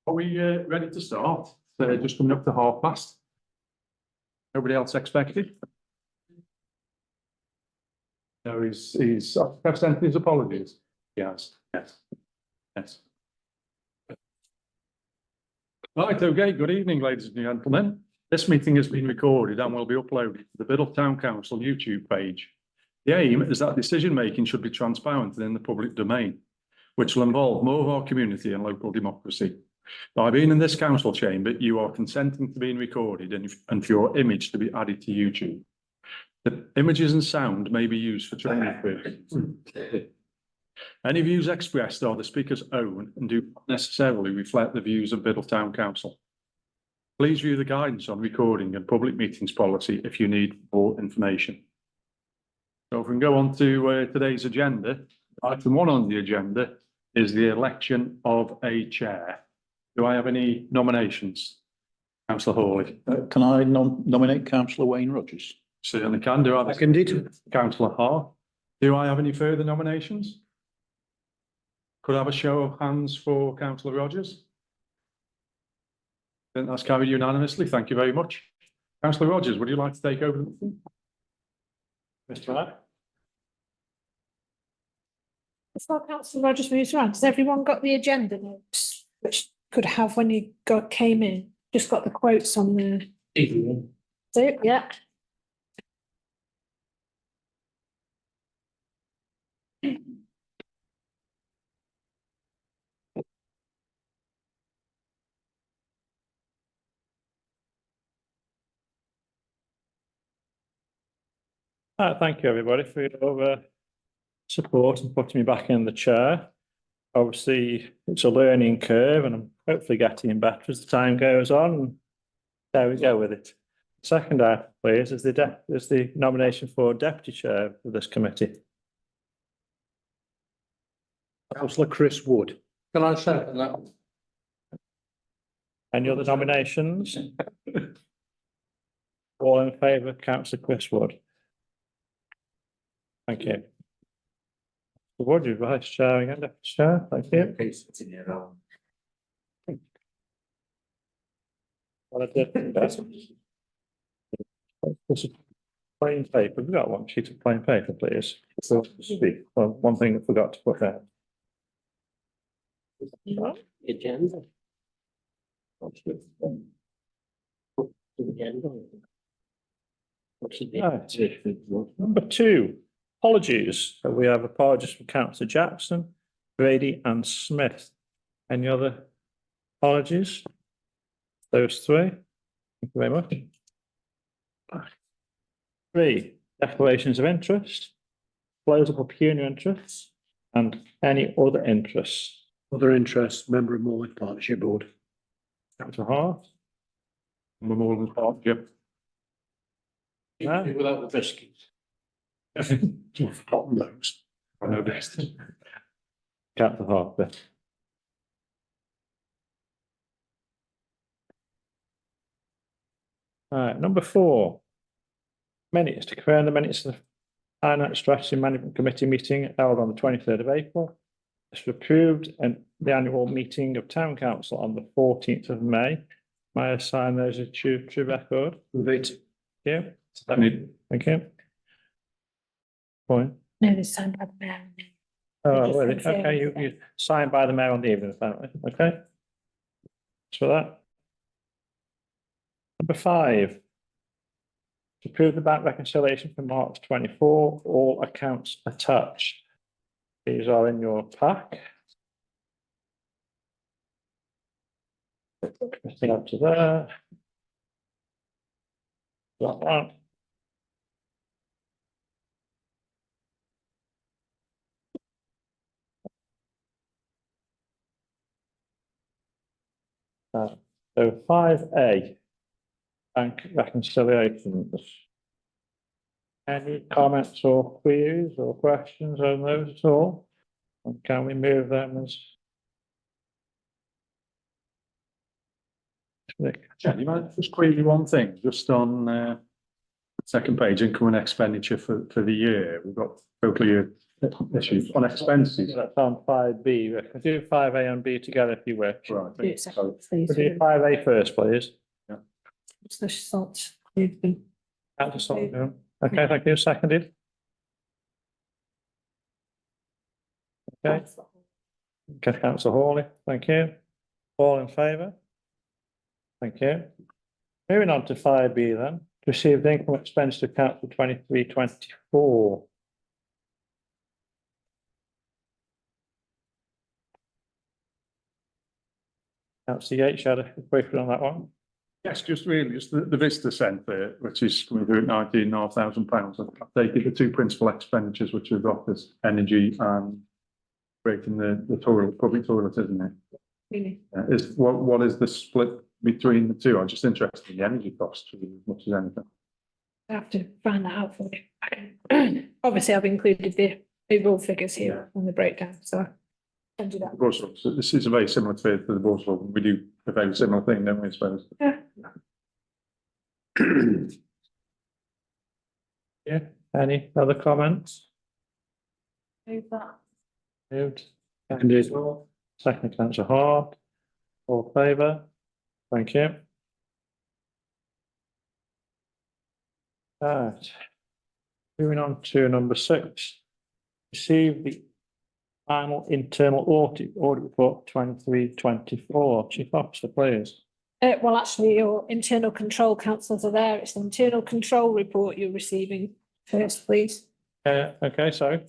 Are we ready to start? Just coming up to past. Nobody else expected? No, he's I've sent his apologies. Yes. Yes. Right, okay, good evening, ladies and gentlemen. This meeting has been recorded and will be uploaded to the Biddulph Town Council YouTube page. The aim is that decision-making should be transparent and in the public domain, which will involve more of our community and local democracy. By being in this council chamber, you are consenting to being recorded and for your image to be added to YouTube. The images and sound may be used for training purposes. Any views expressed are the speaker's own and do not necessarily reflect the views of Biddulph Town Council. Please view the guidance on recording and public meetings policy if you need more information. So if we can go on to today's agenda, item 1 on the agenda is the election of a chair. Do I have any nominations? Councillor Hawley. Can I nominate Councillor Wayne Rogers? Certainly can. Do I have Councillor Hart? Do I have any further nominations? Could I have a show of hands for Councillor Rogers? I think that's carried unanimously. Thank you very much. Councillor Rogers, would you like to take over the meeting? Mr. Mayor? Before Councillor Rogers moves around, has everyone got the agenda notes, which could have when you came in? Just got the quotes on there. So, yeah. Thank you, everybody, for your support and putting me back in the chair. Obviously, it's a learning curve, and I'm hopefully getting better as the time goes on. There we go with it. Second item, please, is the nomination for deputy chair of this committee. Councillor Chris Wood. Can I second that? Any other nominations? All in favour of Councillor Chris Wood? Thank you. Wood, you vice chair again, deputy chair. Thank you. Well, I did. This is plain paper. We've got one sheet of plain paper, please. So to speak. Well, one thing I forgot to put there. Agenda. Right. Number 2, apologies. So we have apologies from Councillor Jackson, Brady and Smith. Any other apologies? Those 3. Thank you very much. 3, declarations of interest, closable pecuniary interests, and any other interests. Other interests, member of Morley Partnership Board. Councillor Hart. Memorial Partnership. Without the biscuits. Forgotten those. I know best. Councillor Harper. Number 4. Minutes to confirm the minutes of the Finance Strategy Management Committee meeting held on the 23rd of April. This was approved and the annual meeting of Town Council on the 14th of May. May I assign those as true record? Thank Thank you. Thank you. Point. No, this time by the mayor. Oh, really? Okay, you signed by the mayor on the evening, apparently. Okay. Thanks for that. Number 5. To approve the bank reconciliation for March 24, all accounts attached. These are in your pack. Everything up to there. That one. So 5A, bank reconciliations. Any comments or queries or questions on those at all? And can we move them as? Jen, you might just query one thing, just on second page, income and expenditure for the year. We've got totally issues on expenses. That's on 5B. We can do 5A and B together if you wish. Right. Do it separately, please. We'll do 5A first, please. It's the salt. Okay. Councillor Sullivan. Okay, thank you. Seconded. Okay, okay, Councillor Hawley, thank you. All in favour? Thank you. Moving on to 5B then, to receive the income expenditure account for 23-24. Councillor Yates, you had a question on that one? Yes, just really, just the Vista Centre, which is coming through at £19,500. I've taken the two principal expenditures, which we've got is energy and creating the toilet, public toilet, isn't it? Really? Is what is the split between the two? I'm just interested in the energy costs as much as anything. I have to find that out for you. Obviously, I've included the overall figures here on the breakdown, so I'll send you that. Of course, so this is a very similar to the Borstal. We do a very similar thing, don't we, I suppose? Yeah. Yeah, any other comments? Move that. Moved. Seconded. Second, Councillor Hart. All in favour? Thank you. Right. Moving on to number 6. Receive the final internal audit report 23-24. Chief Officer, please. Well, actually, your internal control councils are there. It's the internal control report you're receiving first, please. Okay, sorry.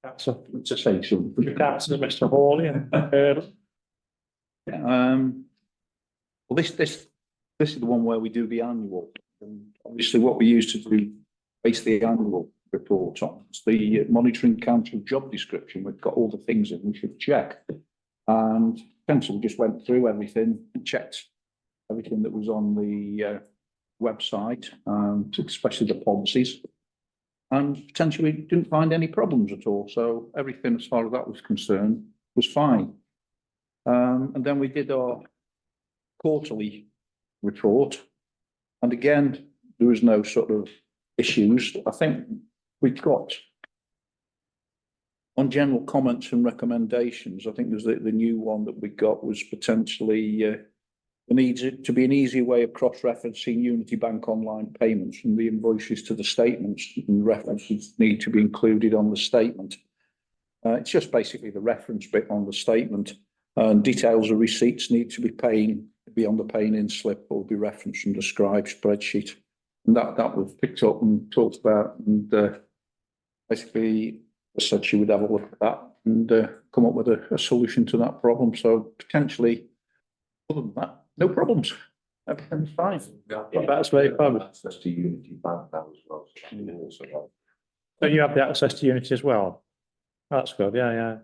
Councillor, To say something. Councillor Mr Hawley and Earl. Well, this is the one where we do the annual. And obviously, what we used to do, base the annual report on, is the monitoring council job description. We've got all the things in we should check. And essentially, we just went through everything and checked everything that was on the website, especially the policies. And potentially didn't find any problems at all. So everything as far as that was concerned was fine. And then we did our quarterly report. And again, there was no sort of issues. I think we've got on general comments and recommendations. I think there's the new one that we got was potentially needs it to be an easy way of cross-referencing Unity Bank online payments from the invoices to the statements, and references need to be included on the statement. It's just basically the reference bit on the statement, and details of receipts need to be on the paying-in slip or be referenced from the scribe spreadsheet. And that was picked up and talked about, and basically said she would have a look at that and come up with a solution to that problem. So potentially, other than that, no problems. Everything's fine. That's very common. Access to Unity Bank now as well. So you have the access to Unity as well? That's good, yeah.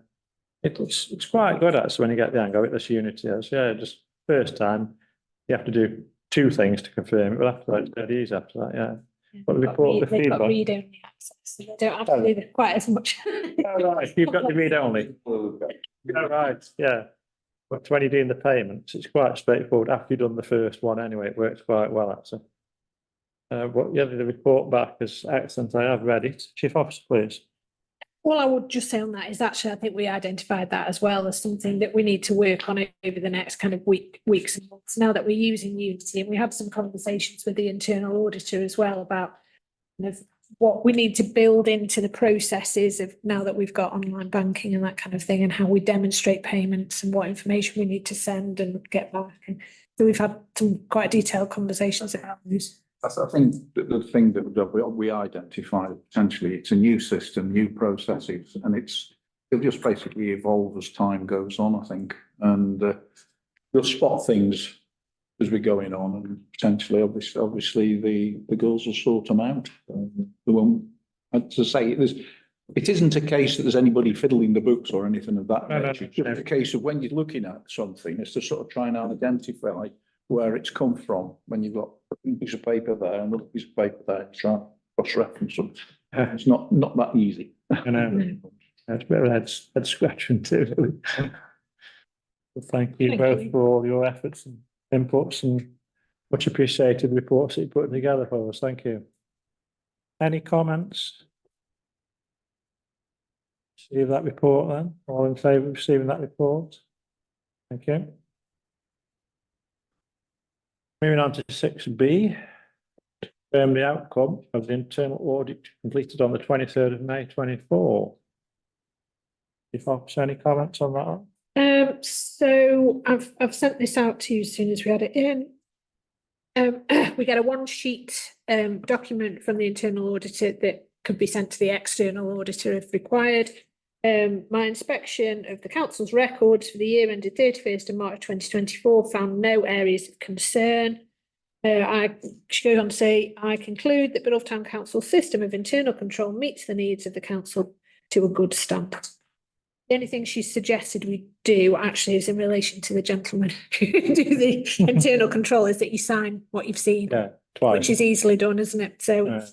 It's quite good actually when you get the hang of it, this Unity is, yeah, just first time, you have to do 2 things to confirm it, but after that, it's dead easy after that, yeah. But the report, the They've got feedback. read-only access, so they don't have to do quite as much. Oh, right, you've got the read only. Oh, right, yeah. But when you're doing the payments, it's quite straightforward. After you've done the first one anyway, it works quite well, actually. But yeah, the report back is excellent. I have read it. Chief Officer, please. All I would just say on that is actually, I think we identified that as well as something that we need to work on over the next kind of weeks and months. Now that we're using Unity, and we had some conversations with the internal auditor as well about kind of what we need to build into the processes of now that we've got online banking and that kind of thing, and how we demonstrate payments and what information we need to send and get back. And so we've had some quite detailed conversations about those. I think the thing that we identified potentially, it's a new system, new processes, and it'll just basically evolve as time goes on, I think. And you'll spot things as we're going on, and potentially, obviously, the girls will sort them out. They won't, to say, it isn't a case that there's anybody fiddling the books or anything of that nature. It's just a case of when you're looking at something, it's to sort of try and identify where it's come from when you've got a piece of paper there and another piece of paper there, try and cross-reference them. It's not that easy. I know. It's a bit of a head scratching too. Well, thank you Thank both you. for all your efforts and inputs, and much appreciated reports that you put together for us. Thank you. Any comments? receive that report then? All in favour of receiving that report? Thank you. Moving on to 6B. Confirm the outcome of the internal audit completed on the 23rd of May 24. If I've any comments on that one? So I've sent this out to you as soon as we had it in. We get a one sheet document from the internal auditor that could be sent to the external auditor if required. My inspection of the council's records for the year ended 31st of March 2024 found no areas of concern. She goes on to say, I conclude that Biddulph Town Council's system of internal control meets the needs of the council to a good standard. The only thing she suggested we do actually is in relation to the gentleman who do the internal control is that you sign what you've seen, Yeah, twice. which is easily done, isn't it? So Yeah.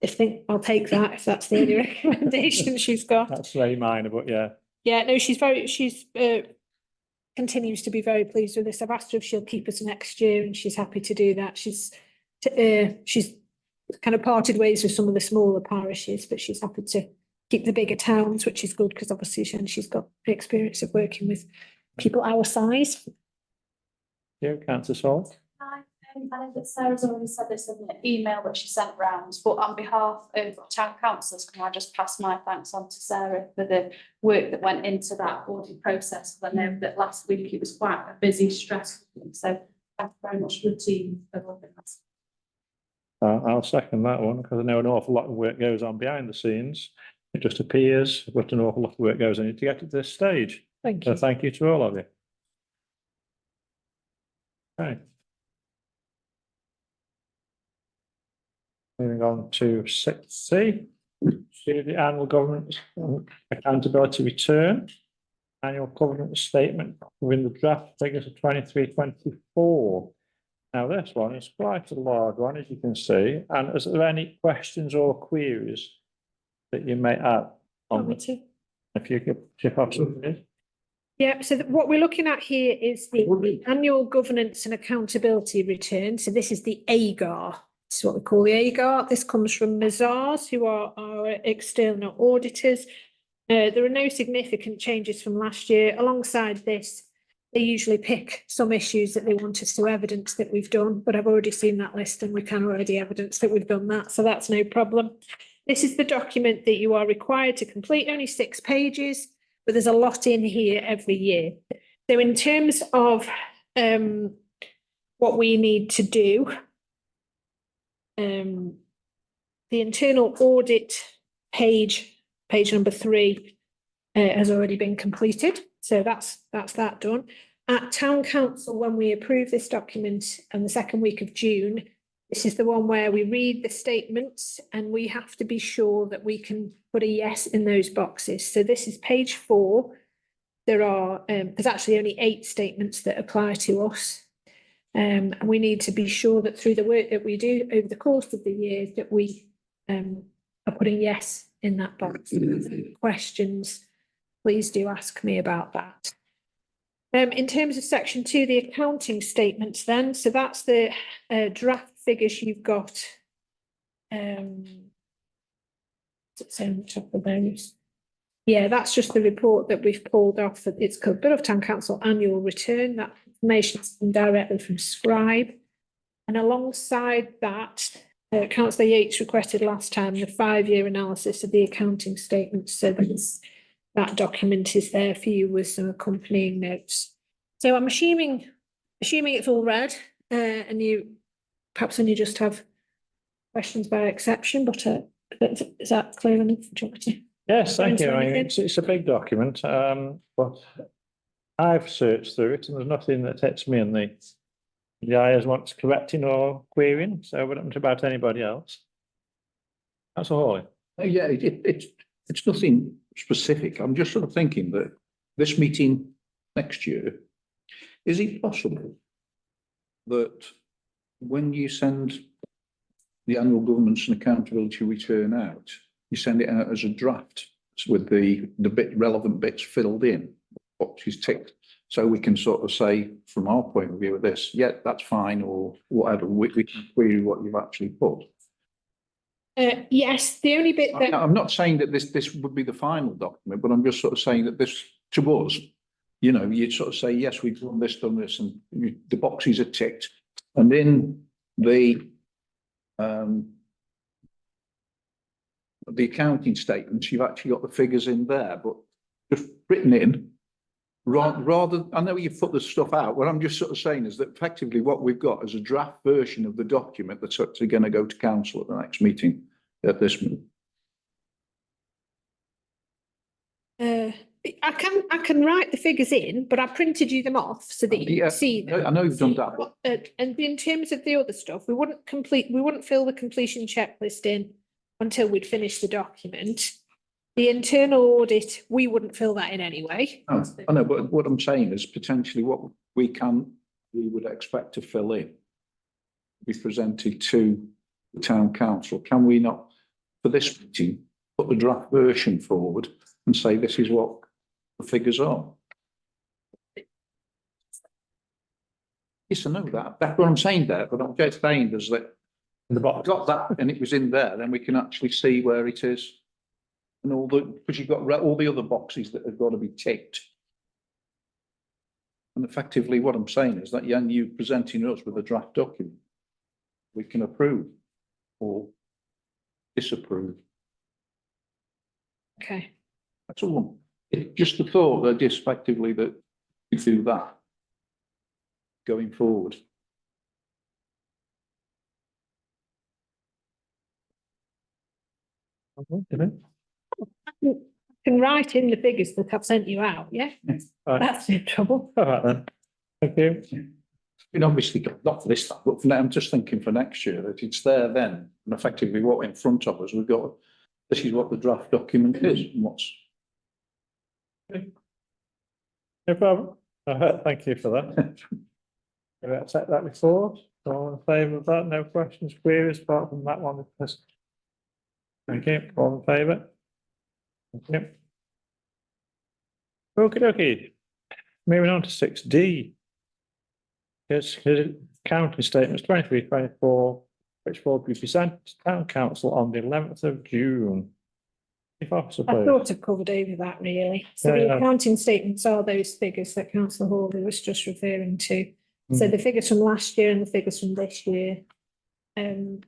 I think I'll take that if that's the only recommendation she's got. That's very minor, but yeah. Yeah, no, she's continues to be very pleased with this. I've asked her if she'll keep us next year and she's happy to do that. She's kind of parted ways with some of the smaller parishes, but she's happy to keep the bigger towns, which is good because obviously she's got the experience of working with people our size. You, Councillor Salt. Hi, I know that Sarah's already said this in the email that she sent round, but on behalf of town councillors, can I just pass my thanks on to Sarah for the work that went into that audit process? I know that last week it was quite a busy, stressful week, so thank you very much to the team for all that. I'll second that one because I know an awful lot of work goes on behind the scenes. It just appears, but an awful lot of work goes on to get to this stage. Thank So you. thank you to all of you. Okay. Moving on to 6C, see the annual government accountability return, annual governance statement within the draft figures of 23-24. Now this one is quite a large one, as you can see. And is there any questions or queries that you may have on Me it? too. If you could chip off something. Yeah, so what we're looking at here is the annual governance and accountability return. So this is the AGAR. This is what we call the AGAR. This comes from Mazars, who are our external auditors. There are no significant changes from last year. Alongside this, they usually pick some issues that they want us to evidence that we've done, but I've already seen that list and we can already evidence that we've done that, so that's no problem. This is the document that you are required to complete, only 6 pages, but there's a lot in here every year. So in terms of what we need to do, the internal audit page number 3 has already been completed. So that's that done. At Town Council, when we approve this document on the 2nd week of June, this is the one where we read the statements and we have to be sure that we can put a yes in those boxes. So this is page 4. There's actually only 8 statements that apply to us. And we need to be sure that through the work that we do over the course of the year that we are putting yes in that box. If there's any questions, please do ask me about that. In terms of section 2, the accounting statements then, so that's the draft figures you've got. What's it on the top of those? Yeah, that's just the report that we've pulled off. It's called Biddulph Town Council Annual Return. That information is directly from Scribe. And alongside that, Councillor Yates requested last time the 5-year analysis of the accounting statements. So that document is there for you with some accompanying notes. So I'm assuming it's all read, and you perhaps only just have questions by exception, but is that clear enough? Do you want me to? Yes, thank you. Into I mean, anything? it's a big document, but I've searched through it and there's nothing that hits me in the eyes wants correcting or querying. So what happens about anybody else? That's all. Yeah, it's nothing specific. I'm just sort of thinking that this meeting next year, is it possible that when you send the annual governance and accountability return out, you send it out as a draft with the relevant bits filled in, boxes ticked, so we can sort of say from our point of view of this, yeah, that's fine, or whatever, we can query what you've actually put. Yes, the only bit that. I'm not saying that this would be the final document, but I'm just sort of saying that this, to us, you know, you'd sort of say, yes, we've done this, and the boxes are ticked. And in the accounting statements, you've actually got the figures in there, but just written in. Rather, I know you've put the stuff out. What I'm just sort of saying is that effectively what we've got is a draft version of the document that's actually going to go to council at the next meeting, at this meeting. I can write the figures in, but I printed you them off so that you Yeah, can see them. I know you've done that. And in terms of the other stuff, we wouldn't fill the completion checklist in until we'd finished the document. The internal audit, we wouldn't fill that in anyway. Oh, I know, but what I'm saying is potentially what we would expect to fill in, be presented to the town council. Can we not, for this meeting, put the draft version forward and say this is what the figures are? Yes, I know that. That's what I'm saying there, but I'm just saying is that In the box. got that and it was in there, then we can actually see where it is. And all the, because you've got all the other boxes that have got to be ticked. And effectively what I'm saying is that, Jan, you presenting us with a draft document, we can approve or disapprove. Okay. That's all. It's just the thought that effectively that we do that going forward. Can write in the figures that I've sent you out, yeah? Right. That's no trouble. All right then. Thank you. And obviously not for this time, but for now, I'm just thinking for next year that it's there then. And effectively what in front of us, we've got, this is what the draft document is and what's. No problem. Thank you for that. Have I accept that before? All in favour of that? No questions, queries, apart from that one? Thank you. All in favour? Thank you. Okie dokie. Moving on to 6D. Yes, accounting statements 23-24, which will be presented to town council on the 11th of June. If officer, I please. thought I've covered over that really. So Yeah, the yeah. accounting statements are those figures that councillor Hawley was just referring to. So Mm. the figures from last year and the figures from this year. On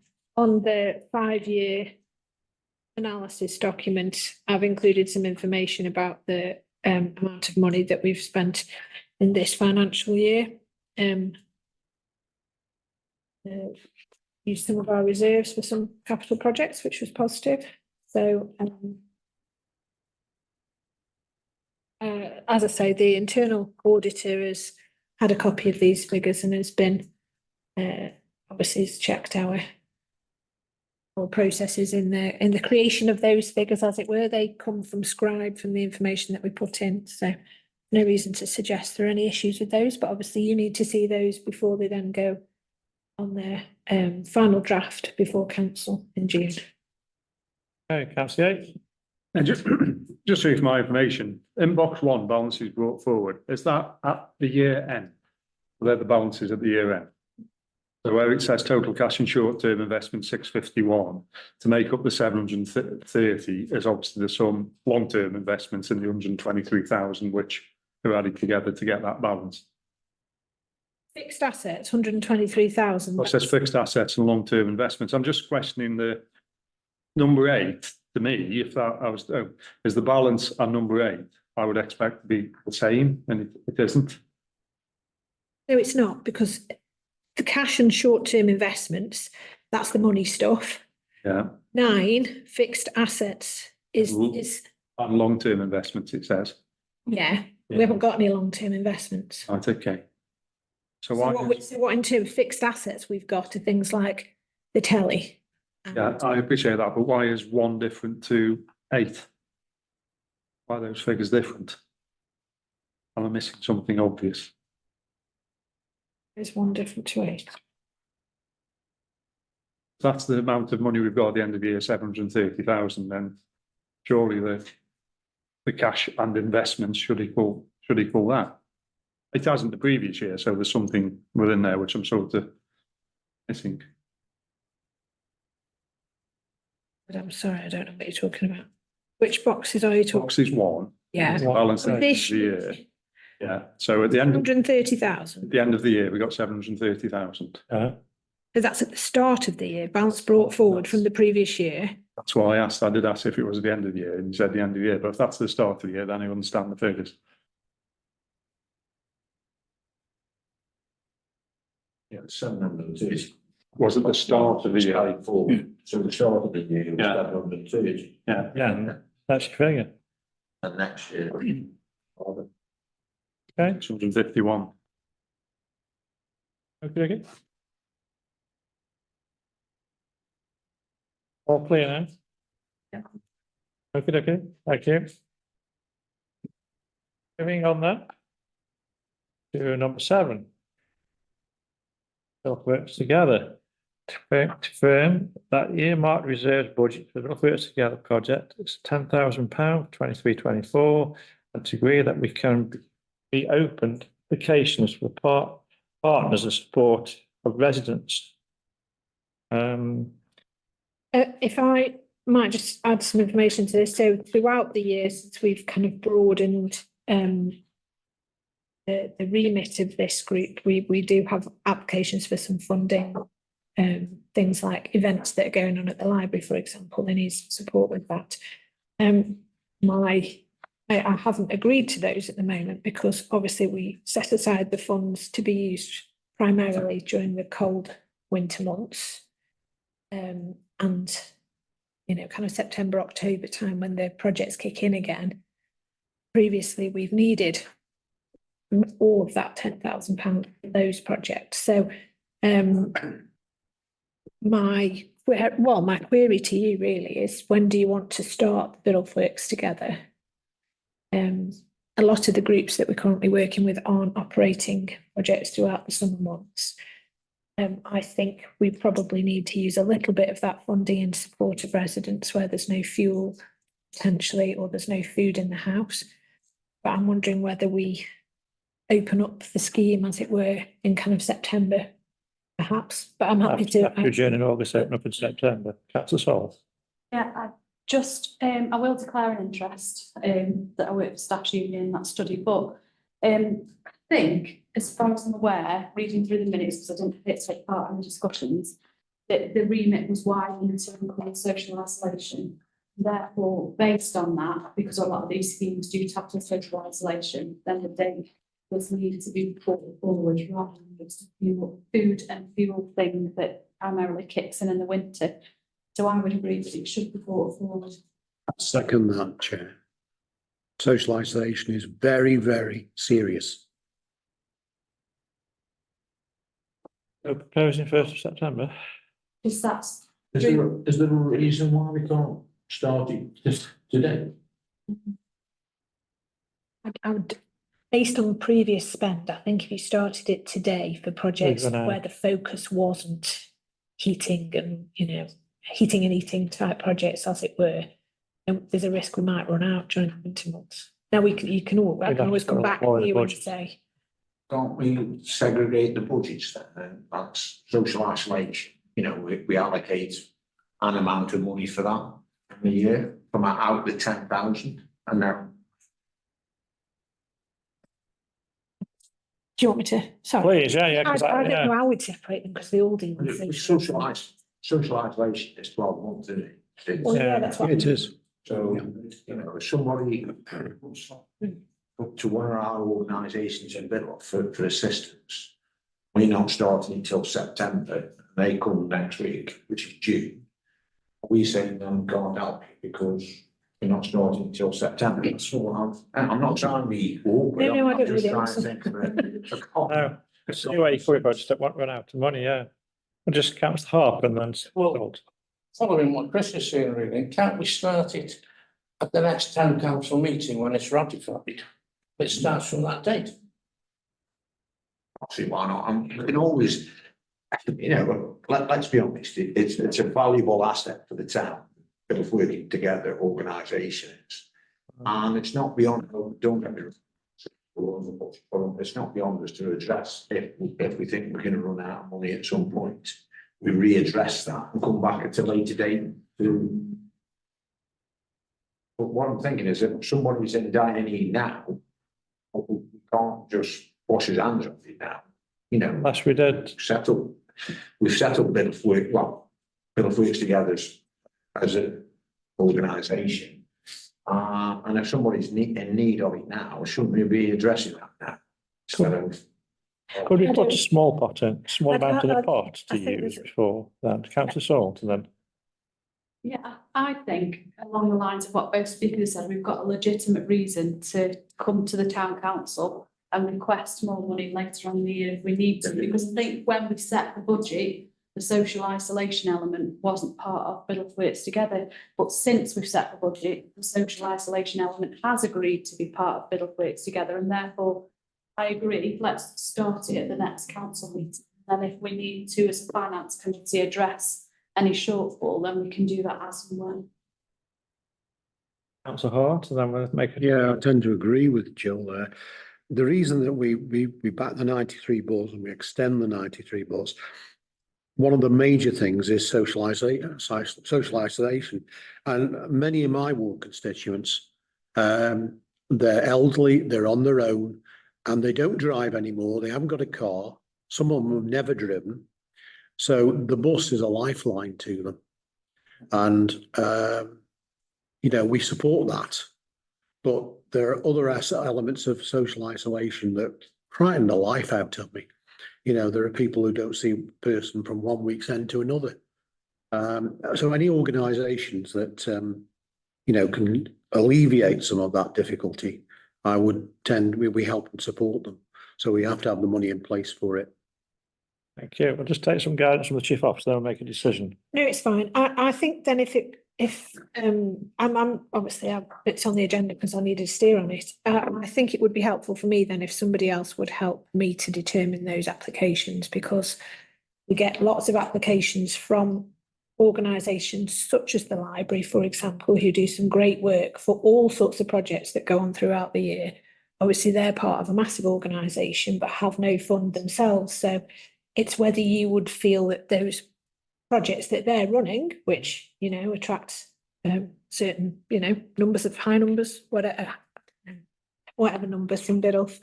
the 5-year analysis document, I've included some information about the amount of money that we've spent in this financial year. Used some of our reserves for some capital projects, which was positive. So as I say, the internal auditor has had a copy of these figures and has been obviously has checked our processes in the creation of those figures, as it were. They come from Scribe, from the information that we put in. So no reason to suggest there are any issues with those, but obviously you need to see those before they then go on their final draft before council in June. Okay, councillor Yates. And just for my information, in box 1, balances brought forward, is that at the year end? They're the balances at the year end. So where it says total cash and short-term investment 651, to make up the 730 is obviously there's some long-term investments in the 123,000, which are added together to get that balance. Fixed assets, 123,000. It says fixed assets and long-term investments. I'm just questioning the number 8. To me, if that is the balance on number 8, I would expect to be the same, and it isn't. No, it's not, because the cash and short-term investments, that's the money stuff. Yeah. 9, fixed assets is On long-term investments, it says. yeah, we haven't got any long-term investments. Right, okay. So So why? what in terms of fixed assets we've got are things like the telly. Yeah, I appreciate that, but why is 1 different to 8? Why are those figures different? Am I missing something obvious? There's 1 different to 8. That's the amount of money we've got at the end of the year, 730,000, then surely the cash and investments should equal that. It hasn't the previous year, so there's something within there which I'm sort of missing. But I'm sorry, I don't know what you're talking about. Which boxes are you talking? Box is one, Yeah. balance at the end of This the year. Yeah, so at the end of 130,000. the end of the year, we got 730,000. So that's at the start of the year, balance brought forward from the previous year. That's why I did ask if it was at the end of the year, and you said the end of the year, but if that's the start of the year, then I understand the figures. Yeah, 730. Was it the start of the year? So the start of the year was Yeah. 730, Yeah. Yeah, that's your figure. and next year. Okay, 651. okay. All clear now? Yeah. Okay, thank you. Moving on then. To number 7. Rough Works Together. To confirm that earmarked reserves budget for the Rough Works Together project is £10,000, 23-24, and to agree that we can be opened applications for partners and support of residents. If I might just add some information to this, so throughout the years, since we've kind of broadened the remit of this group, we do have applications for some funding, things like events that are going on at the library, for example, they need some support with that. I haven't agreed to those at the moment because obviously we set aside the funds to be used primarily during the cold winter months. And kind of September, October time when the projects kick in again. Previously, we've needed all of that £10,000 for those projects. So my query to you really is, when do you want to start the bit of works together? A lot of the groups that we're currently working with aren't operating projects throughout the summer months. I think we probably need to use a little bit of that funding in support of residents where there's no fuel potentially, or there's no food in the house. But I'm wondering whether we open up the scheme, as it were, in kind of September, perhaps. But I'm happy to. After June and August, open up in September. Councillor Saul. Yeah, I will declare an interest, that I work for Staff Union, that study, but I think, as far as I'm aware, reading through the minutes, because I didn't take part in the discussions, that the remit was widened to include social isolation. Therefore, based on that, because a lot of these schemes do tackle social isolation, then the date does need to be put forward rather than just a food and fuel thing that primarily kicks in the winter. So I would agree that it should be brought forward. Second that, Chair. Social isolation is very, very serious. So proposing 1st of September. Because that's. Is there a reason why we can't start it just today? I would, based on previous spend, I think if you started it today for projects where the focus wasn't heating and, heating and eating type projects, as it were, then there's a risk we might run out during the winter months. Now I can always come back to you and say. Can't we segregate the budgets then? That's social isolation. We allocate an amount of money for that in a year from out the 10,000, and then. Do you want me to? Sorry. Please, yeah. I don't know how we'd separate them because they all deal with Social isolation is 12 months, isn't it? Well, yeah, that's what. It is. So, if somebody to one of our organisations in Biddle for assistance, we're not starting until September, and they come next week, which is June. We saying them can't help you because we're not starting until September. That's all I'm not trying to be awkward. No, I I'm don't just really trying to understand. think of a No, see where you could, but just won't run out of money, yeah. We'll just count the half and then. Well, following what Chris is saying, really, can't we start it at the next town council meeting when it's ratified? It starts from that date. See why not? We can always, let's be honest, it's a valuable asset for the town, of working together, organisations. And it's not beyond, don't get me wrong, it's not beyond us to address if we think we're going to run out of money at some point. We readdress that and come back at a later date to. But what I'm thinking is if somebody's in dire need now, we can't just wash his hands off it now, you know. Last we did. We've settled bit of work, well, bit of works together as an organisation. And if somebody's in need of it now, shouldn't we be addressing that now? Instead of. Could we I put a don't- small pot in, small amount in I a pot I to think use there's- before then, councillor Salt, and then Yeah, I think along the lines of what both speakers said, we've got a legitimate reason to come to the town council and request more money later on in the year if we need to, because I think when we set the budget, the social isolation element wasn't part of Bill of Works Together. But since we've set the budget, the social isolation element has agreed to be part of Bill of Works Together, and therefore I agree, let's start it at the next council meeting. And if we need to, as a finance committee, address any shortfall, then we can do that as and when. councillor Hart, and then we'll make it. Yeah, I tend to agree with Jill there. The reason that we back the 93 bus and we extend the 93 bus, one of the major things is social isolation. And many of my ward constituents, they're elderly, they're on their own, and they don't drive anymore. They haven't got a car. Some of them have never driven. So the bus is a lifeline to them. And, you know, we support that. But there are other elements of social isolation that frighten the life out of me. You know, there are people who don't see a person from one week's end to another. So any organisations that, you know, can alleviate some of that difficulty, I would we help and support them. So we have to have the money in place for it. Thank you. We'll just take some guidance from the chief officer and make a decision. No, it's fine. I think then I'm obviously it's on the agenda because I needed to steer on it. I think it would be helpful for me then if somebody else would help me to determine those applications, because we get lots of applications from organisations such as the library, for example, who do some great work for all sorts of projects that go on throughout the year. Obviously, they're part of a massive organisation but have no fund themselves. So it's whether you would feel that those projects that they're running, which, you know, attract certain, you know, high numbers, whatever numbers in Biddulph,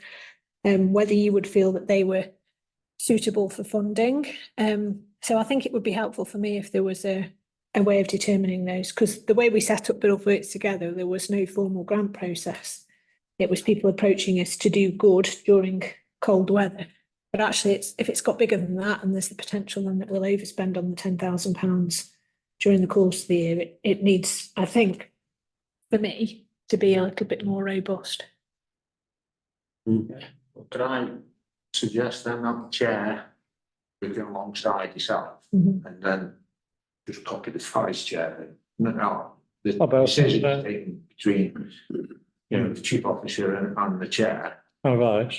whether you would feel that they were suitable for funding. So I think it would be helpful for me if there was a way of determining those, because the way we set up Biddulph Works Together, there was no formal grant process. It was people approaching us to do good during cold weather. But actually, if it's got bigger than that, and there's the potential then that we'll overspend on the £10,000 during the course of the year, it needs, I think, for me, to be a little bit more robust. Could I suggest then that the chair working alongside yourself Mhm. and then just copy the vice chair? No, the About, decision is taken between, you know, the chief officer and the chair. Oh, right.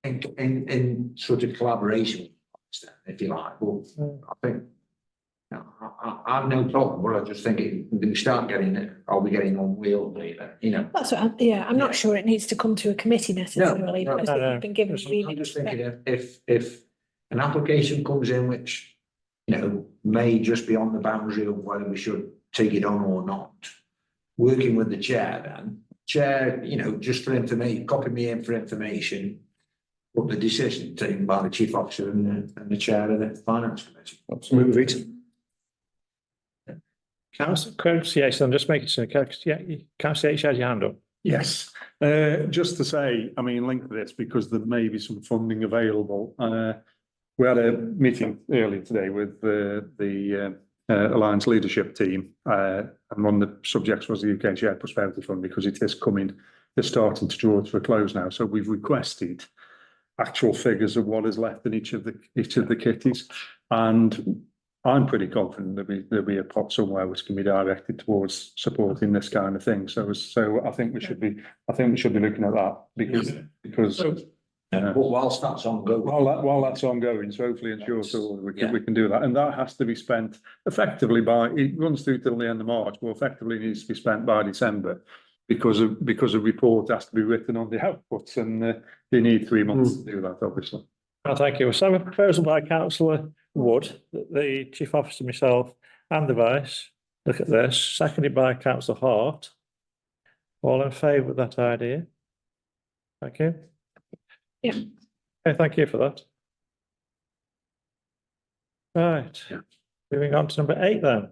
In sort of collaboration, if you like. Well, I think, you know, I have no problem, but I just think we start getting it, are we getting unwieldy, you know? That's what I'm not sure it needs to come to a committee necessarily, no, because no. we've been given. I'm just thinking if an application comes in which, you know, may just be on the boundary of whether we should take it on or not, working with the chair, you know, just for information, copy me in for information, but the decision taken by the chief officer and the chair of the finance committee. Move it. Councillor, yes, I'm just making sure. Councillor, you had your hand up. Yes, just to say, I mean, link to this because there may be some funding available. We had a meeting earlier today with the Alliance leadership team, and one of the subjects was the UK Shared Prosperity Fund, because it is starting to draw to a close now. So we've requested actual figures of what is left in each of the kitties, and I'm pretty confident there'll be a pot somewhere which can be directed towards supporting this kind of thing. So I think we should be looking at that because But whilst that's ongoing. while that's ongoing, so hopefully in short order we can do that, and that has to be spent effectively it runs through till the end of March, but effectively needs to be spent by December. Because a report has to be written on the outputs, and they need 3 months to do that, obviously. Well, thank you. So I have a proposal by councillor Wood, that the chief officer, myself and the vice. Look at this, seconded by councillor Hart. All in favour of that idea? Thank you. Yeah. Okay, thank you for that. Right, moving on to number 8 then.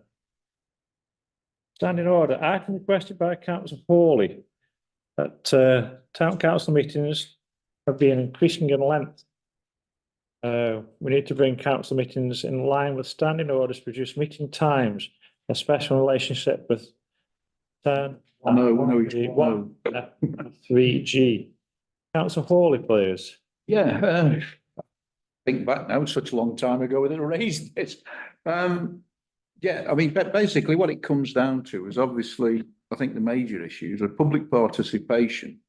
Standing order, item requested by councillor Hawley that town council meetings have been increasing in length. We need to bring council meetings in line with standing orders to reduce meeting times, a special relationship with 10. No. 3G. Councillor Hawley, please. Yeah, think back now, it's such a long time ago when they raised this. Yeah, I mean, basically what it comes down to is obviously, I think the major issues are public participation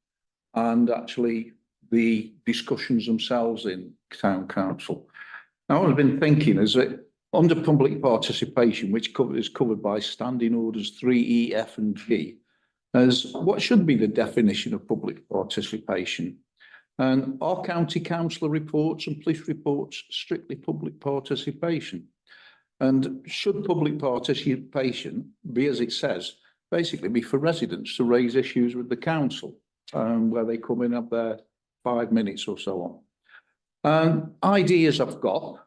and actually the discussions themselves in town council. Now, what I've been thinking is that under public participation, which is covered by standing orders 3E, F and G, as what should be the definition of public participation. And are county councillor reports and police reports strictly public participation? And should public participation be, as it says, basically be for residents to raise issues with the council, where they come in, have their 5 minutes or so on. Ideas I've got,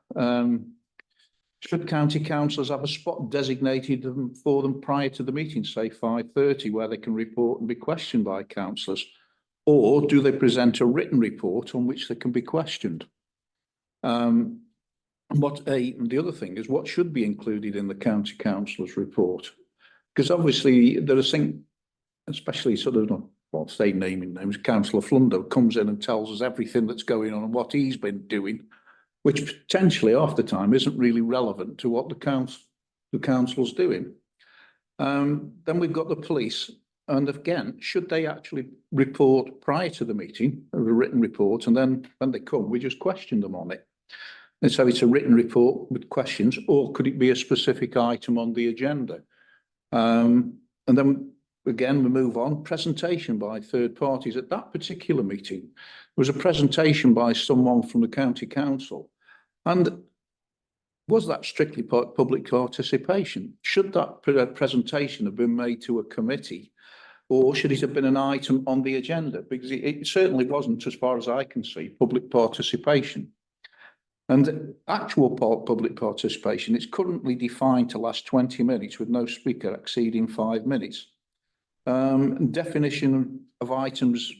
should county councillors have a spot designated for them prior to the meeting, say 5:30, where they can report and be questioned by councillors? Or do they present a written report on which they can be questioned? The other thing is, what should be included in the county councillor's report? Because obviously there are things, especially sort of, what's they naming names, Councillor Flunder comes in and tells us everything that's going on and what he's been doing, which potentially half the time isn't really relevant to what the council's doing. Then we've got the police. And again, should they actually report prior to the meeting, a written report, and then when they come, we just question them on it? And so it's a written report with questions, or could it be a specific item on the agenda? And then again, we move on, presentation by third parties. At that particular meeting, there was a presentation by someone from the county council. And was that strictly public participation? Should that presentation have been made to a committee? Or should it have been an item on the agenda? Because it certainly wasn't, as far as I can see, public participation. And actual public participation is currently defined to last 20 minutes with no speaker exceeding 5 minutes. Definition of items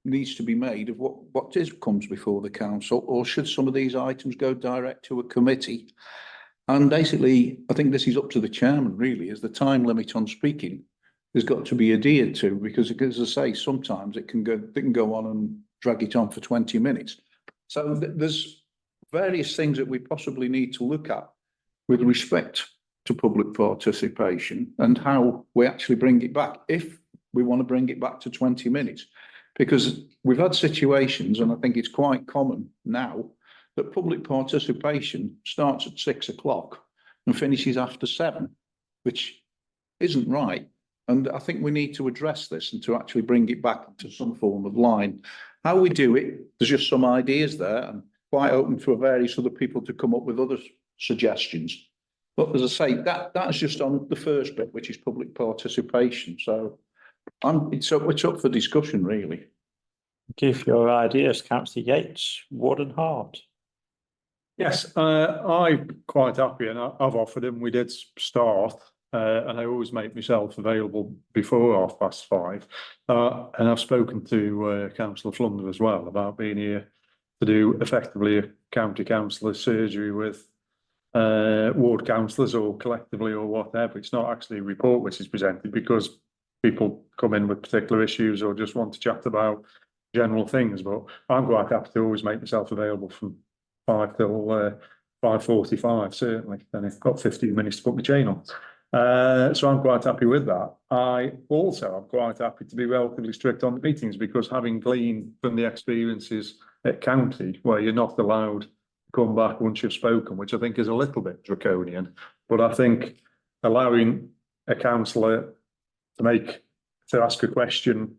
needs to be made of what comes before the council, or should some of these items go direct to a committee? And basically, I think this is up to the chairman, really, is the time limit on speaking has got to be adhered to, because as I say, sometimes they can go on and drag it on for 20 minutes. So there's various things that we possibly need to look at with respect to public participation and how we actually bring it back, if we want to bring it back to 20 minutes. Because we've had situations, and I think it's quite common now, that public participation starts at 6 o'clock and finishes after 7, which isn't right. And I think we need to address this and to actually bring it back to some form of line. How we do it, there's just some ideas there, and quite open for various other people to come up with other suggestions. But as I say, that's just on the first bit, which is public participation. So it's up for discussion, really. Give your ideas, councillor Yates, Ward and Hart. Yes, I'm quite happy, and I've offered him. We did start, and I always make myself available before 5:30. And I've spoken to Councillor Flunder as well about being here to do effectively a county councillor surgery with ward councillors or collectively or whatever. It's not actually a report which is presented, because people come in with particular issues or just want to chat about general things. But I'm quite happy to always make myself available from 5 till 5:45, certainly. Then I've got 15 minutes to put my chain on. So I'm quite happy with that. I'm quite happy to be relatively strict on the meetings, because having gleaned from the experiences at county where you're not allowed to come back once you've spoken, which I think is a little bit draconian, but I think allowing a councillor to ask a question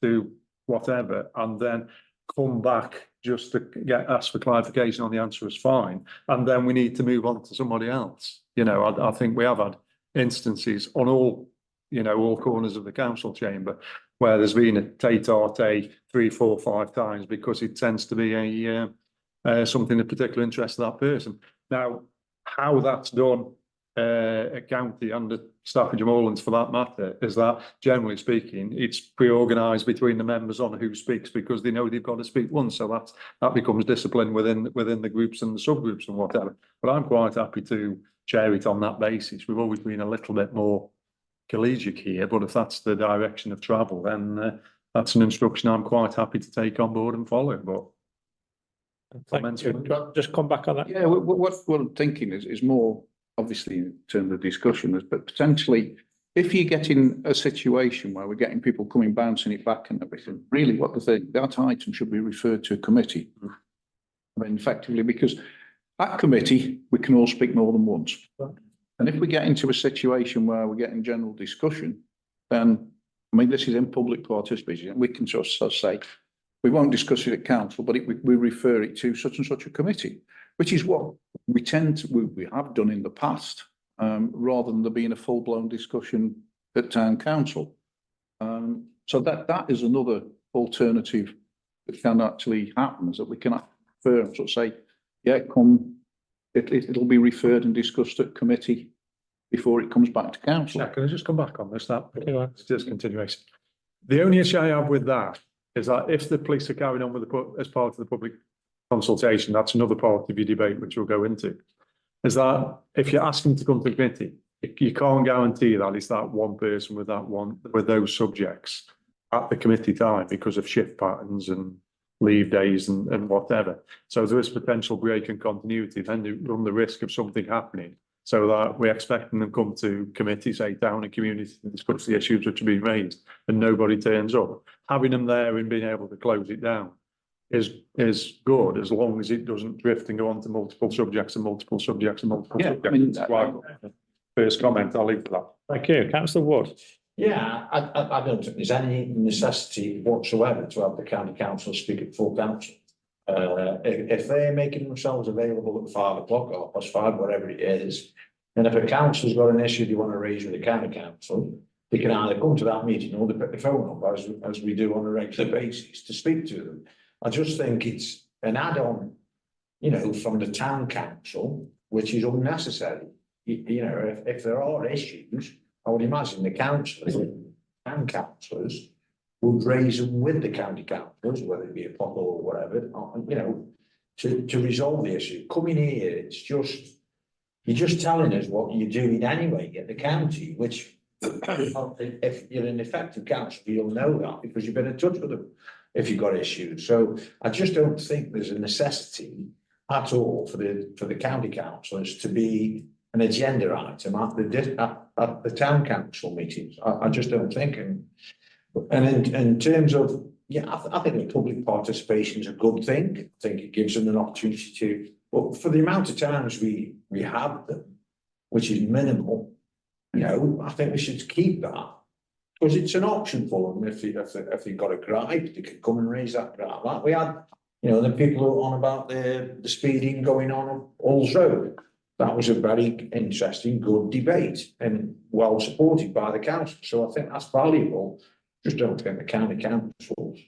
do whatever and then come back just to ask for clarification on the answer is fine, and then we need to move on to somebody else. I think we have had instances on all, all corners of the council chamber where there's been a tete-a-tete 3, 4, 5 times because it tends to be something of particular interest to that person. Now, how that's done at county and at Staffordshire Moorlands for that matter is that, generally speaking, it's pre-organised between the members on who speaks because they know they've got to speak once. So that becomes discipline within the groups and the subgroups and whatever. But I'm quite happy to chair it on that basis. We've always been a little bit more collegiate here, but if that's the direction of travel, then that's an instruction I'm quite happy to take on board and follow. But Thank you. Do you want to just come back on that? Yeah, what I'm thinking is more obviously in terms of discussion, but potentially if you get in a situation where we're getting people coming bouncing it back and everything, really what that item should be referred to a committee. I mean, effectively, because at committee, we can all speak more than once. And if we get into a situation where we're getting general discussion, then, I mean, this is in public participation, we can just say, we won't discuss it at council, but we refer it to such and such a committee, which is what we have done in the past, rather than there being a full-blown discussion at town council. So that is another alternative that can actually happen, is that we can refer and sort of say, yeah, it'll be referred and discussed at committee before it comes back to council. Can I just come back on this? It's just continuation. The only issue I have with that is that if the police are carrying on with as part of the public consultation, that's another part of your debate, which we'll go into, is that if you're asking to come to committee, you can't guarantee that it's that one person with those subjects at the committee time because of shift patterns and leave days and whatever. So there is potential break in continuity, then you run the risk of something happening. So that we're expecting them come to committee, say town and community, to discuss the issues which are being raised, and nobody turns up. Having them there and being able to close it down is good, as long as it doesn't drift and go on to multiple subjects and multiple subjects and multiple subjects. First comment, I'll leave for that. Thank you. Councillor Wood. Yeah, I don't think there's any necessity whatsoever to have the county council speak at full council. If they're making themselves available at 5 o'clock or +5, whatever it is, and if a council's got an issue they want to raise with the county council, they can either come to that meeting or they pick the phone up as we do on a regular basis to speak to them. I just think it's an add-on, from the town council, which is unnecessary. If there are issues, I would imagine the councillors and councillors would raise them with the county councillors, whether it be a pothole or whatever, to resolve the issue. Coming here, you're just telling us what you're doing anyway at the county, which if you're an effective councillor, you'll know that because you've been in touch with them if you've got issues. So I just don't think there's a necessity at all for the county councillors to be an agenda item at the town council meetings. I just don't think. And in terms of, I think the public participation is a good thing. I think it gives them an opportunity to, but for the amount of times we have them, which is minimal, I think we should keep that because it's an option for them. If they've got a gripe, they can come and raise that gripe. Like we had, the people who are on about the speeding going on All's Road. That was a very interesting, good debate and well supported by the council. So I think that's valuable. Just don't think the county councils,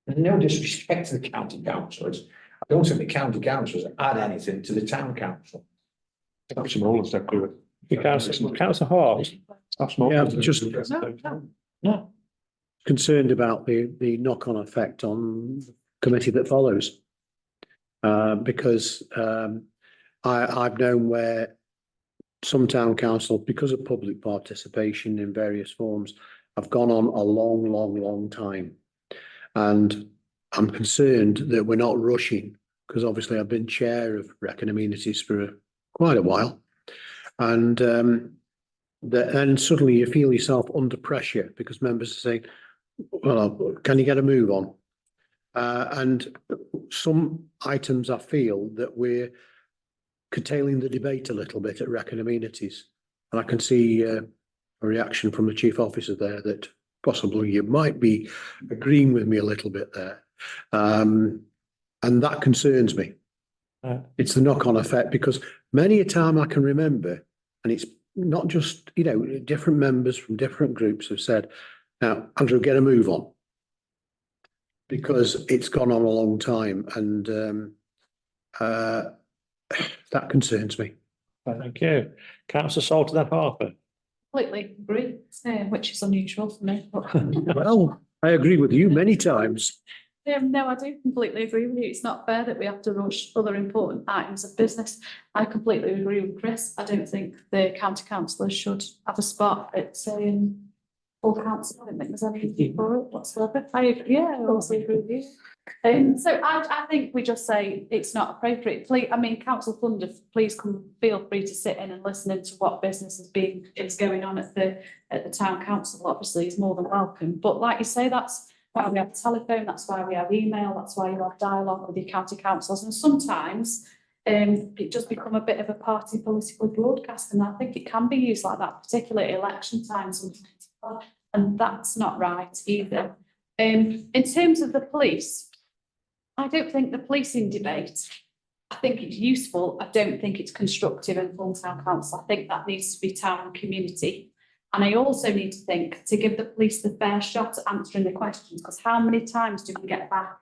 and no disrespect to the county councillors, I don't think the county councillors add anything to the town council. That's all that's good. Councillor Hart. Yeah, just No. concerned about the knock-on effect on the committee that follows. Because I've known where some town council, because of public participation in various forms, have gone on a long time. And I'm concerned that we're not rushing, because obviously I've been chair of Wrekin Amenities for quite a while. And then suddenly you feel yourself under pressure because members are saying, well, can you get a move on? And some items I feel that we're curtailing the debate a little bit at Wrekin Amenities. And I can see a reaction from the chief officer there that possibly you might be agreeing with me a little bit there. And that concerns me. It's the knock-on effect because many a time I can remember, and it's not just, you know, different members from different groups have said, now, Andrew, get a move on. Because it's gone on a long time and that concerns me. Thank you. Councillor Salter then Harper. Completely agree, which is unusual for me, but. Well, I agree with you many times. No, I do completely agree with you. It's not fair that we have to rush other important items of business. I completely agree with Chris. I don't think the county councillors should have a spot at saying full council. I don't think there's any need for it whatsoever. I also agree with you. So I think we just say it's not appropriate. Please, I mean, Council Thunder, please feel free to sit in and listen into what business is going on at the town council. Obviously, is more than welcome. But like you say, that's why we have telephone. That's why we have email. That's why you have dialogue with your county councils. And sometimes it just become a bit of a party political broadcast, and I think it can be used like that, particularly at election times, and that's not right either. In terms of the police, I don't think the policing debate, I think it's useful. I don't think it's constructive in full town council. I think that needs to be town and community. And I also need to think to give the police the fair shot at answering the questions, because how many times do we get back?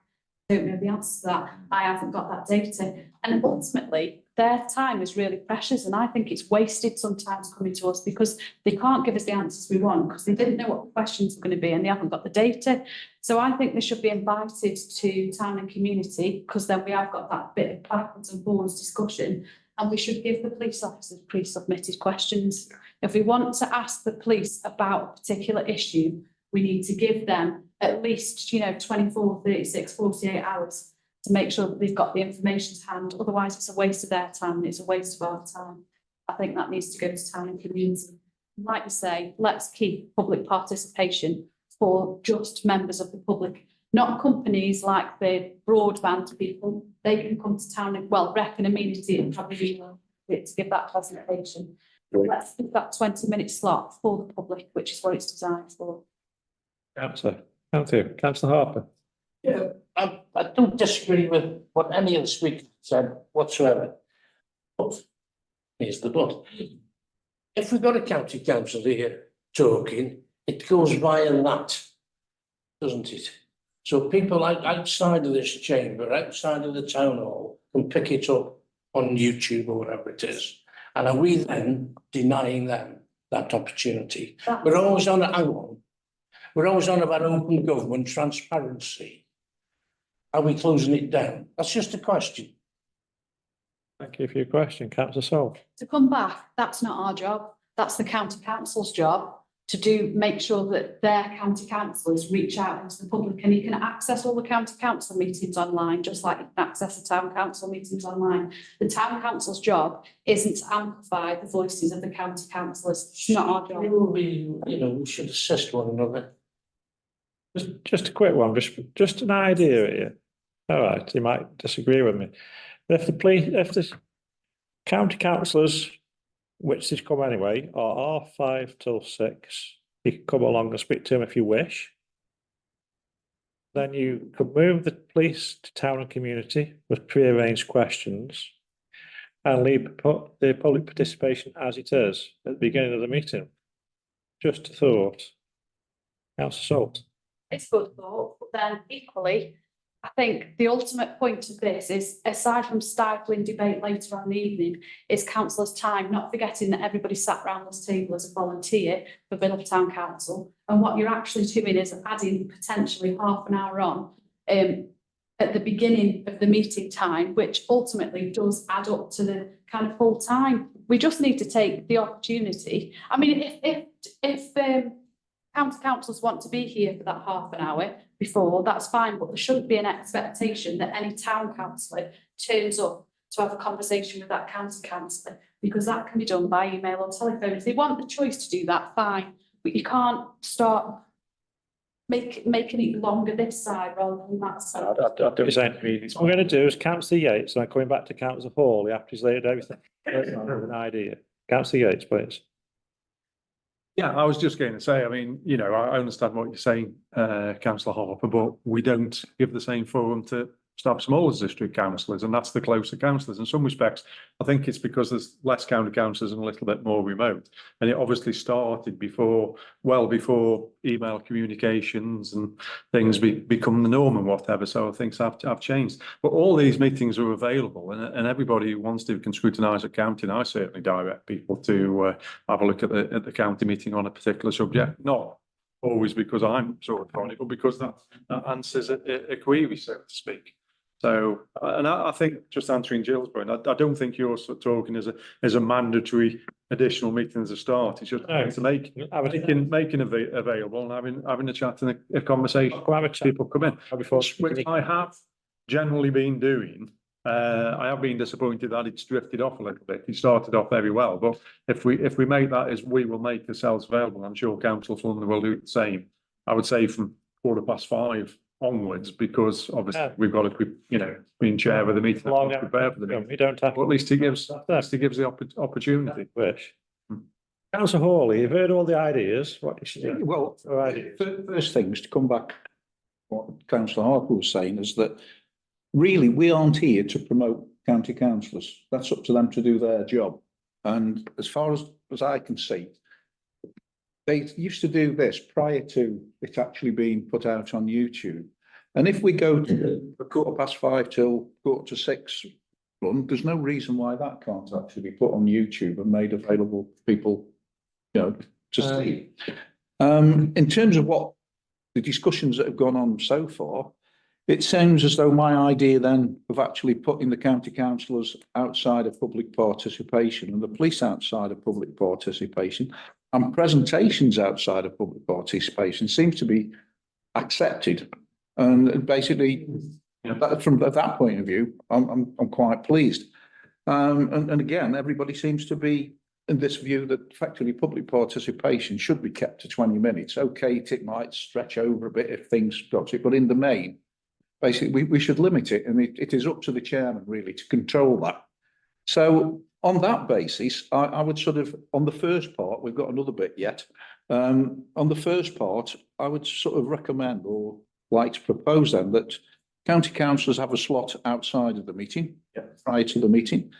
I don't know the answer to that. I haven't got that data. And ultimately, their time is really precious. And I think it's wasted sometimes coming to us because they can't give us the answers we want because they didn't know what the questions were going to be and they haven't got the data. So I think they should be invited to town and community because then we have got that bit of backwards and forwards discussion. And we should give the police officers pre-submitted questions. If we want to ask the police about a particular issue, we need to give them at least, 24, 36, 48 hours to make sure that they've got the information to hand. Otherwise, it's a waste of their time and it's a waste of our time. I think that needs to go to town and community. Like you say, let's keep public participation for just members of the public, not companies like the broadband people. They can come to town and, rec and amenity and probably to give that presentation. Let's give that 20-minute slot for the public, which is what it's designed for. Councillor, thank you. Councillor Harper. Yeah, I don't disagree with what any of the speakers said whatsoever. But here's the but. If we've got a county council here talking, it goes via that, doesn't it? So people outside of this chamber, outside of the town hall, can pick it up on YouTube or whatever it is. And are we then denying them that opportunity? We're always on We're always on about open government, transparency. Are we closing it down? That's just a question. Thank you for your question, Councillor Salt. To come back, that's not our job. That's the county council's job to make sure that their county councillors reach out into the public, and you can access all the county council meetings online, just like you can access the town council meetings online. The town council's job isn't to amplify the voices of the county councillors. It's not our job. We should assist one another. Just a quick one, just an idea here. All right, you might disagree with me. If the county councillors, which has come anyway, are 5 till 6, you can come along and speak to them if you wish. Then you could move the police to town and community with pre-arranged questions and leave the public participation as it is at the beginning of the meeting. Just a thought. Councillor Salt. It's good thought, but then equally, I think the ultimate point of this is, aside from stifling debate later on in the evening, is councillors' time, not forgetting that everybody sat around this table as a volunteer for Villa Town Council. And what you're actually doing is adding potentially half an hour on at the beginning of the meeting time, which ultimately does add up to the kind of full time. We just need to take the opportunity. I mean, if county councillors want to be here for that half an hour before, that's fine, but there shouldn't be an expectation that any town councillor turns up to have a conversation with that county councillor, because that can be done by email or telephone. If they want the choice to do that, fine, but you can't start making it longer this side rather than that side. I don't saying. What we're going to do is Councillor Yates, and I'm coming back to Councillor Hawley after he's laid everything. An idea. Councillor Yates, please. Yeah, I was just going to say, I mean, I understand what you're saying, Councillor Harper, but we don't give the same forum to to have smaller district councillors, and that's the closer councillors. In some respects, I think it's because there's less county councillors and a little bit more remote. And it obviously started well before email communications and things become the norm and whatever. So things have changed. But all these meetings are available, and everybody who wants to can scrutinise a county. And I certainly direct people to have a look at the county meeting on a particular subject, not always because I'm sort of on it, but because that answers a query, so to speak. So, and I think, just answering Jill's point, I don't think you're sort of talking as a mandatory additional meeting as a start. It's just No. to making available and having a chat and a conversation. We'll have a chat People come in, before. which I have generally been doing. I have been disappointed that it's drifted off a little bit. It started off very well, but if we make that as we will make ourselves available, I'm sure Council London will do the same. I would say from 5:15 onwards, because obviously Yeah. we've got to, be in chair of the meeting, Long prepare for the meeting. You don't have. But at least it gives the opportunity. Wish. Hmm. Councillor Hawley, you've heard all the ideas. What you should do? Well, All ideas. first things to come back, what Councillor Harper was saying is that really we aren't here to promote county councillors. That's up to them to do their job. And as far as I can see, they used to do this prior to it actually being put out on YouTube. And if we go to 5:15 till 4:45 run, there's no reason why that can't actually be put on YouTube and made available for people, to see. In terms of what the discussions that have gone on so far, it sounds as though my idea then of actually putting the county councillors outside of public participation and the police outside of public participation and presentations outside of public participation seems to be accepted. And basically, from that point of view, I'm quite pleased. And again, everybody seems to be in this view that effectively public participation should be kept to 20 minutes. Okay, it might stretch over a bit if things got it, but in the main, basically, we should limit it, and it is up to the chairman really to control that. So on that basis, I would sort of, on the first part, we've got another bit yet. On the first part, I would sort of recommend or like to propose then that county councillors have a slot outside of the meeting, prior to the meeting.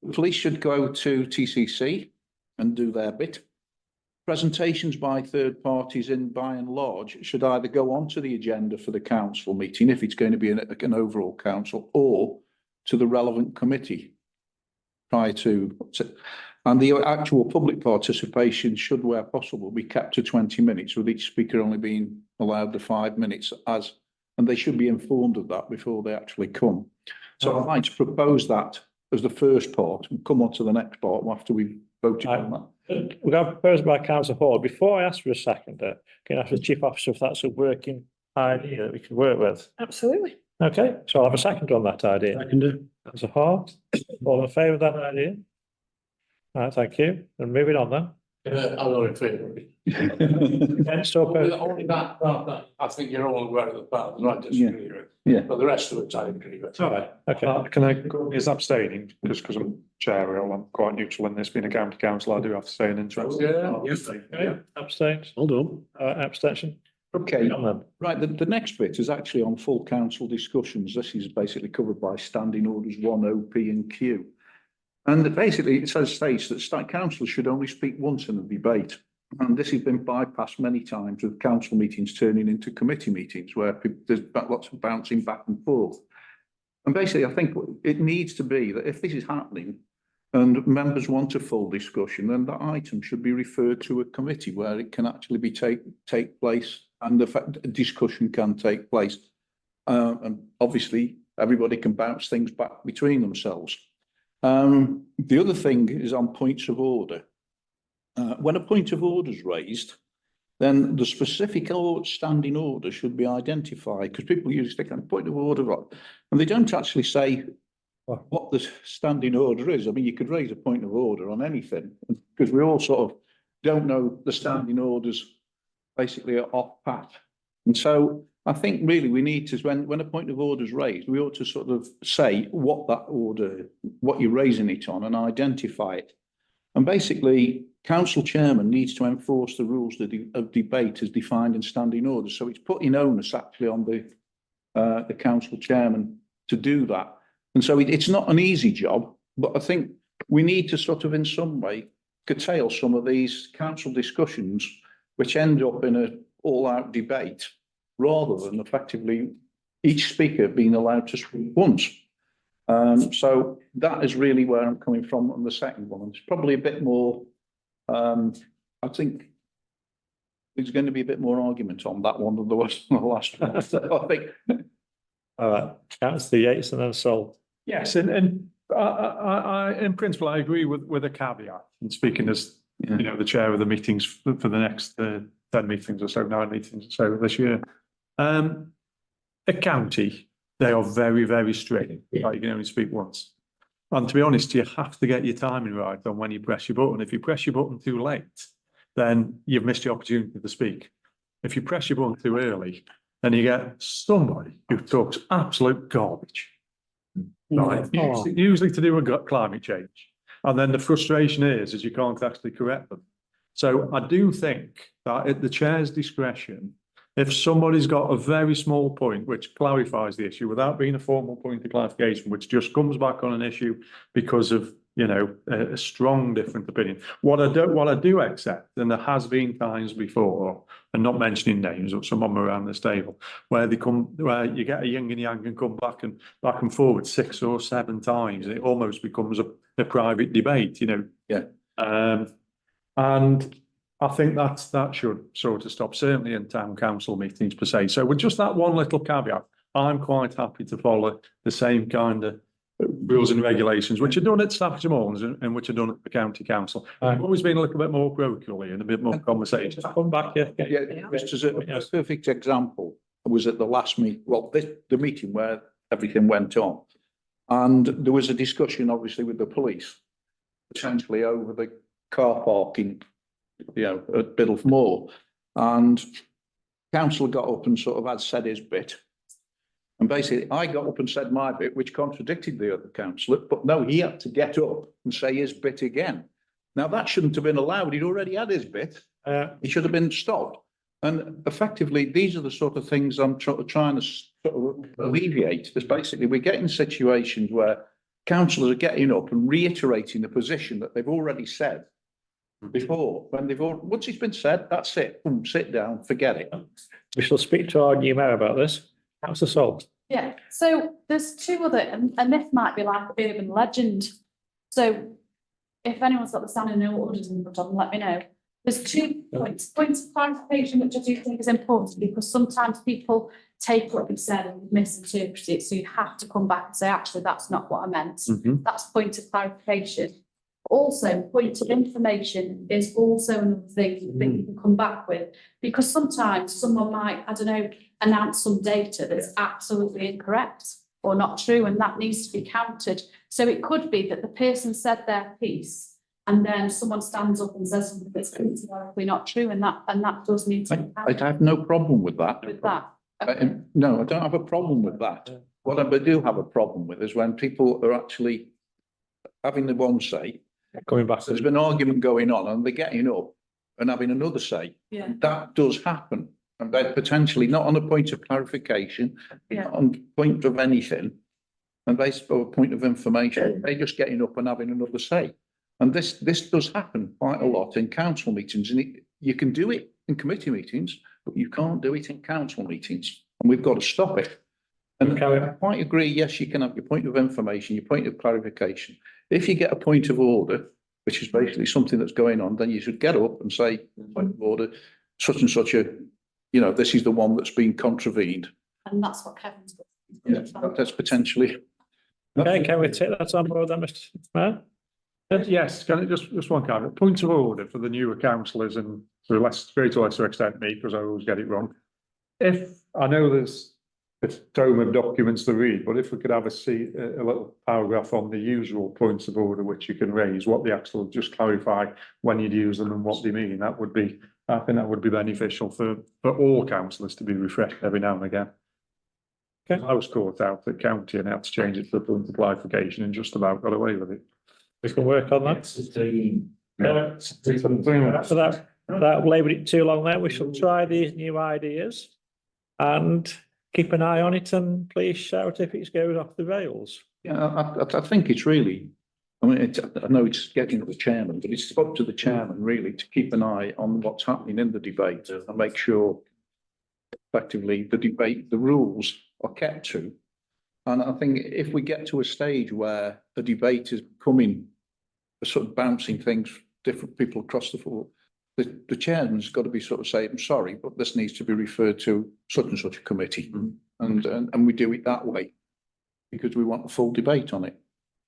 The police should go to TCC and do their bit. Presentations by third parties by and large should either go onto the agenda for the council meeting if it's going to be an overall council, or to the relevant committee prior to, and the actual public participation should, where possible, be kept to 20 minutes, with each speaker only being allowed the 5 minutes and they should be informed of that before they actually come. So I'd like to propose that as the first part and come on to the next part after we've voted on that. We've got a proposal by Councillor Hall. Before I ask for a seconder, can I ask the Chief Officer if that's a working idea that we can work with? Absolutely. Okay, so I'll have a seconder on that idea. Seconder. Councillor Hall, all in favour of that idea? All right, thank you. And moving on then. I'm not in favour of it. Against or opposed? Only that, I think you're all aware of the part, and I disagree with. Yeah. But the rest of it, I agree with. All right, okay. Can I go as abstaining, just because I'm chair, I'm quite neutral in this, being a county council, I do have to say an interest. Yeah. Abstained, Well done. abstention. Okay, On then. right, the next bit is actually on full council discussions. This is basically covered by standing orders 1, O, P and Q. And basically it states that councillors should only speak once in a debate. And this has been bypassed many times with council meetings turning into committee meetings where there's lots of bouncing back and forth. And basically, I think it needs to be that if this is happening and members want a full discussion, then that item should be referred to a committee where it can actually be take place and the discussion can take place. And obviously, everybody can bounce things back between themselves. The other thing is on points of order. When a point of order is raised, then the specific standing order should be identified, because people usually stick on point of order on, and they don't actually say what the standing order is. I mean, you could raise a point of order on anything, because we all sort of don't know the standing orders basically are off pat. And so I think really we need to, when a point of order is raised, we ought to sort of say what that order, what you're raising it on, and identify it. And basically, council chairman needs to enforce the rules of debate as defined in standing orders. So it's putting onus actually on the council chairman to do that. And so it's not an easy job, but I think we need to sort of in some way curtail some of these council discussions, which end up in an all-out debate, rather than effectively each speaker being allowed to speak once. So that is really where I'm coming from on the second one. It's probably a bit more, I think there's going to be a bit more argument on that one than there was on the last one. So I think. All right, Councillor Yates and then Sol. Yes, and in principle, I agree with a caveat. And speaking as, you know, the chair of the meetings for the next 10 meetings or so, 9 meetings or so this year. A county, they are very, very strict. Like you can only speak once. And to be honest, you have to get your timing right on when you press your button. If you press your button too late, then you've missed your opportunity to speak. If you press your button too early, then you get somebody who talks absolute garbage. Right, usually to do with climate change. And then the frustration is you can't actually correct them. So I do think that at the chair's discretion, if somebody's got a very small point which clarifies the issue without being a formal point of clarification, which just comes back on an issue because of, you know, a strong different opinion. What I do accept, and there has been times before, and not mentioning names, but some of them around this table, where you get a yin and yang and come back and forward 6 or 7 times, and it almost becomes a private debate, you know. Yeah. And I think that should sort of stop, certainly in town council meetings per se. So with just that one little caveat, I'm quite happy to follow the same kind of rules and regulations, which are done at Staffordshire Moorlands and which are done at the county council. I've always been a little bit more parochially and a bit more conversation. Come back here. Yeah, just as a perfect example, I was at the last meeting, well, the meeting where everything went on. And there was a discussion, obviously, with the police, potentially over the car parking, you know, at Biddulph Moor. And council got up and sort of had said his bit. And basically, I got up and said my bit, which contradicted the other councillor, but no, he had to get up and say his bit again. Now, that shouldn't have been allowed. He'd already had his bit. He should have been stopped. And effectively, these are the sort of things I'm trying to sort of alleviate. Is basically, we're getting situations where councillors are getting up and reiterating the position that they've already said before. When once it's been said, that's it. Boom, sit down, forget it. We shall speak to our new mayor about this. Councillor Salt. Yeah, so there's 2 other, and this might be like urban legend. So if anyone's got the standing orders in front of them, let me know. There's 2 points of clarification, which I do think is important, because sometimes people take what you've said and misinterpret it. So you have to come back and say, actually, that's not what I meant. That's point of clarification. Also, point of information is also another thing that you can come back with, because sometimes someone might, I don't know, announce some data that's absolutely incorrect or not true, and that needs to be countered. So it could be that the person said their piece and then someone stands up and says something that's categorically not true, and that does need to be countered. I have no problem with that. With that. Okay. No, I don't have a problem with that. What I do have a problem with is when people are actually having the one say. Coming back. There's been argument going on and they're getting up and having another say. Yeah. That does happen. And they're potentially not on a point of clarification, not on point of anything. And they a point of information, they're just getting up and having another say. And this does happen quite a lot in council meetings, and you can do it in committee meetings, but you can't do it in council meetings, and we've got to stop it. And I quite agree, yes, you can have your point of information, your point of clarification. If you get a point of order, which is basically something that's going on, then you should get up and say, point of order, such and such a, you know, this is the one that's been contravened. And that's what Kevin's got. Yeah, that's potentially. Okay, can we take that on board then, Mr. Mayor? Yes, can I just one comment? Point of order for the newer councillors and to a greater or lesser extent me, because I always get it wrong. If I know there's a tome of documents to read, but if we could have a little paragraph on the usual points of order which you can raise, what the actual, just clarify when you'd use them and what they mean, I think that would be beneficial for all councillors to be refreshed every now and again. Okay. I was caught out at county and had to change it to a point of clarification and just about got away with it. We can work on that. Without labouring it too long there, we shall try these new ideas and keep an eye on it and please shout if it goes off the rails. Yeah, I think it's really, I mean, I know it's getting to the chairman, but it's up to the chairman really to keep an eye on what's happening in the debate and make sure effectively the debate, the rules are kept to. And I think if we get to a stage where the debate is becoming sort of bouncing things, different people across the floor, the chairman's got to be sort of saying, I'm sorry, but this needs to be referred to such and such a committee. And we do it that way because we want a full debate on it.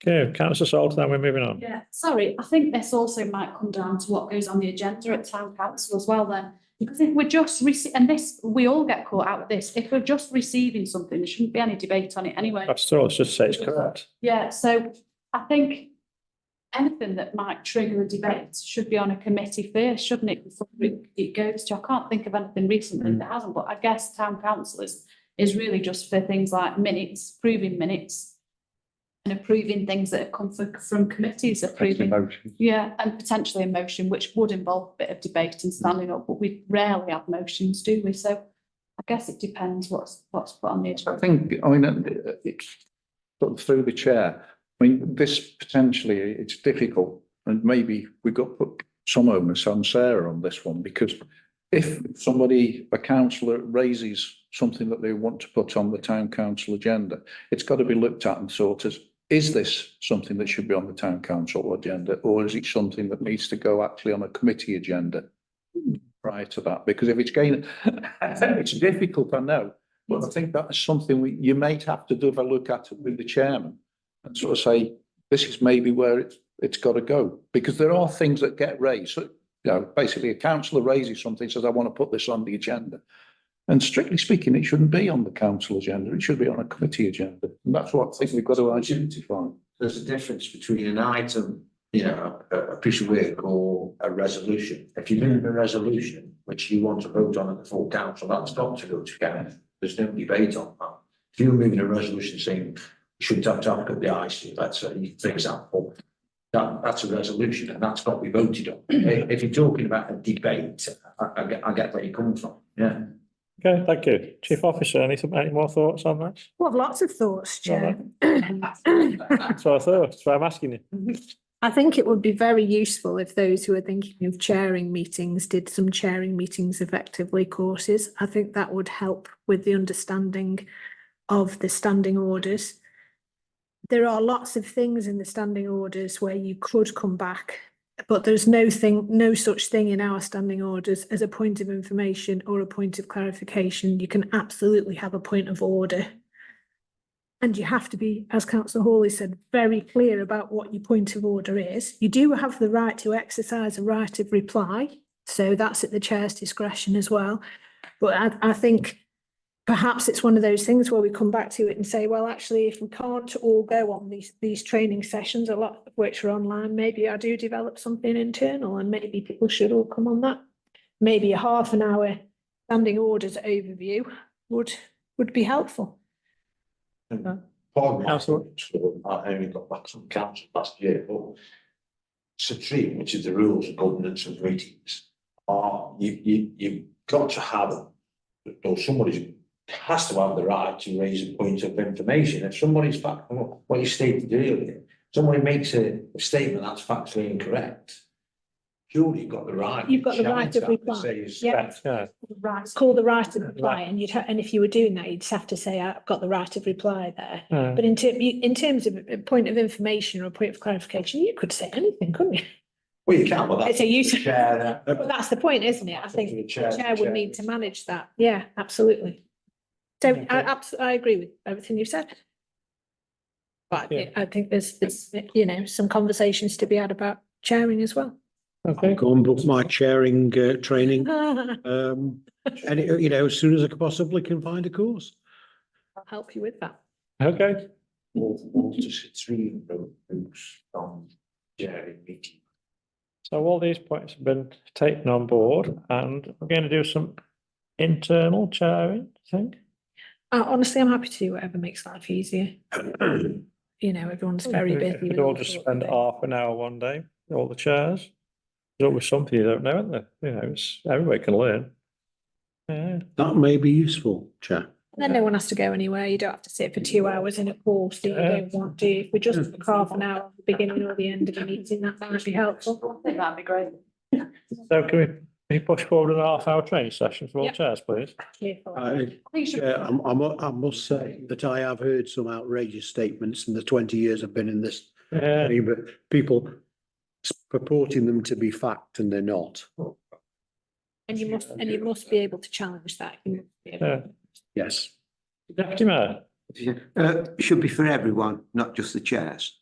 Okay, Councillor Salt, then we're moving on. Yeah, sorry, I think this also might come down to what goes on the agenda at town council as well then. Because if we're just and this, we all get caught out with this, if we're just receiving something, there shouldn't be any debate on it anyway. That's all, let's just say it's correct. Yeah, so I think anything that might trigger a debate should be on a committee first, shouldn't it, before it goes to, I can't think of anything recently that hasn't, but I guess town council is really just for things like minutes, approving minutes, and approving things that have come from committees, approving, yeah, and potentially a motion, which would involve a bit of debate and standing up, but we rarely have motions, do we? So I guess it depends what's put on the agenda. I think, I mean, it's sort of through the chair. I mean, this potentially, it's difficult, and maybe we've got to put some onus on Sarah on this one, because if somebody, a councillor raises something that they want to put on the town council agenda, it's got to be looked at and thought as, is this something that should be on the town council agenda, or is it something that needs to go actually on a committee agenda prior to that? Because if it's going, it's difficult, I know, but I think that's something you may have to have a look at it with the chairman and sort of say, this is maybe where it's got to go, because there are things that get raised. So, you know, basically a councillor raises something, says, I want to put this on the agenda. And strictly speaking, it shouldn't be on the council agenda. It should be on a committee agenda. And that's what I think we've got to identify. There's a difference between an item, you know, a piece of work or a resolution. If you move a resolution, which you want to vote on at the full council, that's got to go to council. There's no debate on that. If you're moving a resolution saying you shouldn't have to have the IC, let's say, for example, that's a resolution and that's got to be voted on. If you're talking about a debate, I get where you come from. Yeah. Okay, thank you. Chief Officer, any more thoughts on that? Well, lots of thoughts, Chair. That's what I thought, that's why I'm asking you. I think it would be very useful if those who are thinking of chairing meetings did some chairing meetings effectively courses. I think that would help with the understanding of the standing orders. There are lots of things in the standing orders where you could come back, but there's no such thing in our standing orders as a point of information or a point of clarification. You can absolutely have a point of order. And you have to be, as Councillor Hawley said, very clear about what your point of order is. You do have the right to exercise a right of reply, so that's at the chair's discretion as well. But I think perhaps it's one of those things where we come back to it and say, well, actually, if we can't all go on these training sessions, a lot of which are online, maybe I do develop something internal and maybe people should all come on that. Maybe a half an hour standing orders overview would be helpful. Part of my school, I only got back from council last year, but Supreme, which is the rules of governance and meetings, you've got to have, or somebody has to have the right to raise a point of information. If somebody's what you stated earlier, somebody makes a statement that's factually incorrect, surely you've got the right. You've got the right of reply. Yeah. Right. It's called the right of reply, and and if you were doing that, you'd just have to say, I've got the right of reply there. But in terms of a point of information or a point of clarification, you could say anything, couldn't you? Well, you can, but that's But that's the point, isn't it? I think the chair would need to manage that. Yeah, absolutely. So I agree with everything you've said. But I think there's some conversations to be had about chairing as well. Okay. Go and book my chairing training. And as soon as I possibly can find a course. I'll help you with that. Okay. So all these points have been taken on board, and we're going to do some internal chairing, I think. Honestly, I'm happy to do whatever makes life easier. Everyone's very busy. We'd all just spend half an hour one day, all the chairs. There's always something you don't know, isn't there? Everybody can learn. Yeah. That may be useful, Chair. Then no one has to go anywhere. You don't have to sit for 2 hours in a course that you Yeah. don't want to. If we just took half an hour at the beginning or the end of the meeting, that might be helpful. I think that'd be great. So can we push forward an half-hour training session for all Yep. chairs, please? Cheerful. I think you should. Yeah, I must say that I have heard some outrageous statements in the 20 years I've been in this, Yeah. but people purporting them to be fact and they're not. And you must be able to challenge that. You must be able- Yeah. Yes. Deputy Mayor. Should be for everyone, not just the chairs.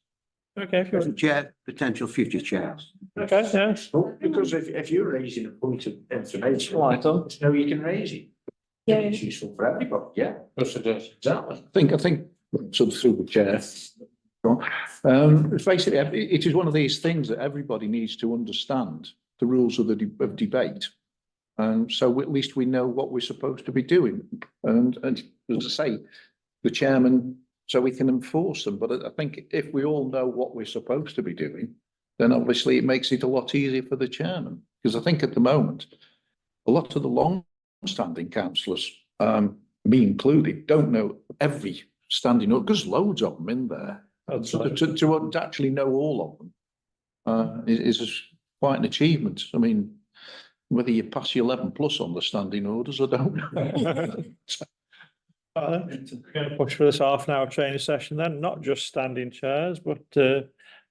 Okay, if you Present chair, potential future chairs. okay, yeah. Well, because if you're raising a point of information, Right, there's no you can raise it. Yeah. It's useful for everybody, yeah. Exactly. I think, sort of through the chair. Basically, it is one of these things that everybody needs to understand the rules of of debate. And so at least we know what we're supposed to be doing. And as I say, the chairman, so we can enforce them. But I think if we all know what we're supposed to be doing, then obviously it makes it a lot easier for the chairman. Because I think at the moment, a lot of the long-standing councillors, me included, don't know every standing up, because loads of them in there. To actually know all of them is quite an achievement. I mean, whether you pass your 11+ on the standing orders, I don't know. Going to push for this half-an-hour training session then, not just standing chairs, but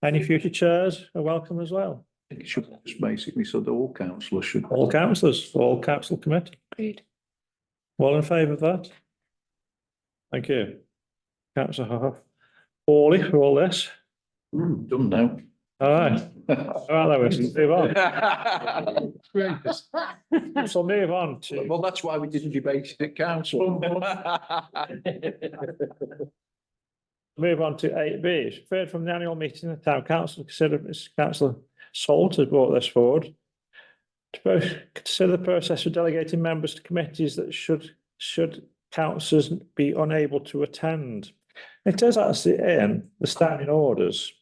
any future chairs are welcome as well. I think it should just basically, so that all councillors should. All councillors, all council committee. Agreed. All in favour of that? Thank you. Councillor Hawley for all this. Done now. All right. All right, then we'll move on. So move on to, Well, that's why we didn't debate it at council. move on to 8B. Referred from the annual meeting of the town council, consider, Councillor Salt has brought this forward. To consider the process for delegating members to committees that should councillors be unable to attend. It does actually in the standing orders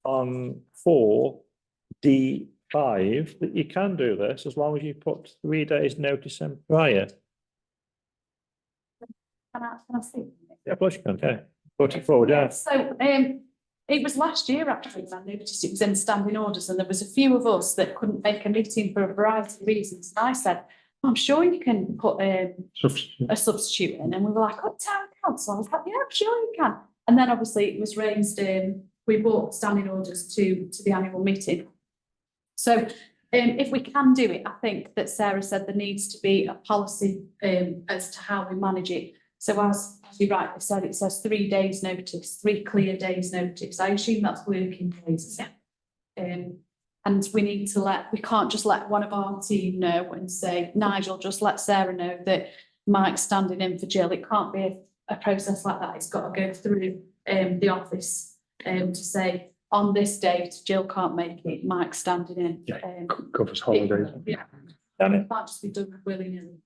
on 4D5 that you can do this as long as you put 3 days notice in prior. Can I see? Yeah, plus you can, okay. Put it forward, yeah. So, it was last year actually, when I noticed it was in standing orders and there was a few of us that couldn't make a meeting for a variety of reasons. And I said, I'm sure you can put a substitute in. And we were like, oh, town council. I was like, yeah, I'm sure you can. And then obviously it was raised, we brought standing orders to the annual meeting. So if we can do it, I think that Sarah said there needs to be a policy as to how we manage it. So as you rightly said, it says 3 days notice, 3 clear days notice. I assume that's working days. And we need to we can't just let one of our team know and say, Nigel, just let Sarah know that Mike's standing in for Jill. It can't be a process like that. It's got to go through the office to say, on this date, Jill can't make it, Mike's standing in. Covers holidays. Yeah, And it can't just be done willy-nilly.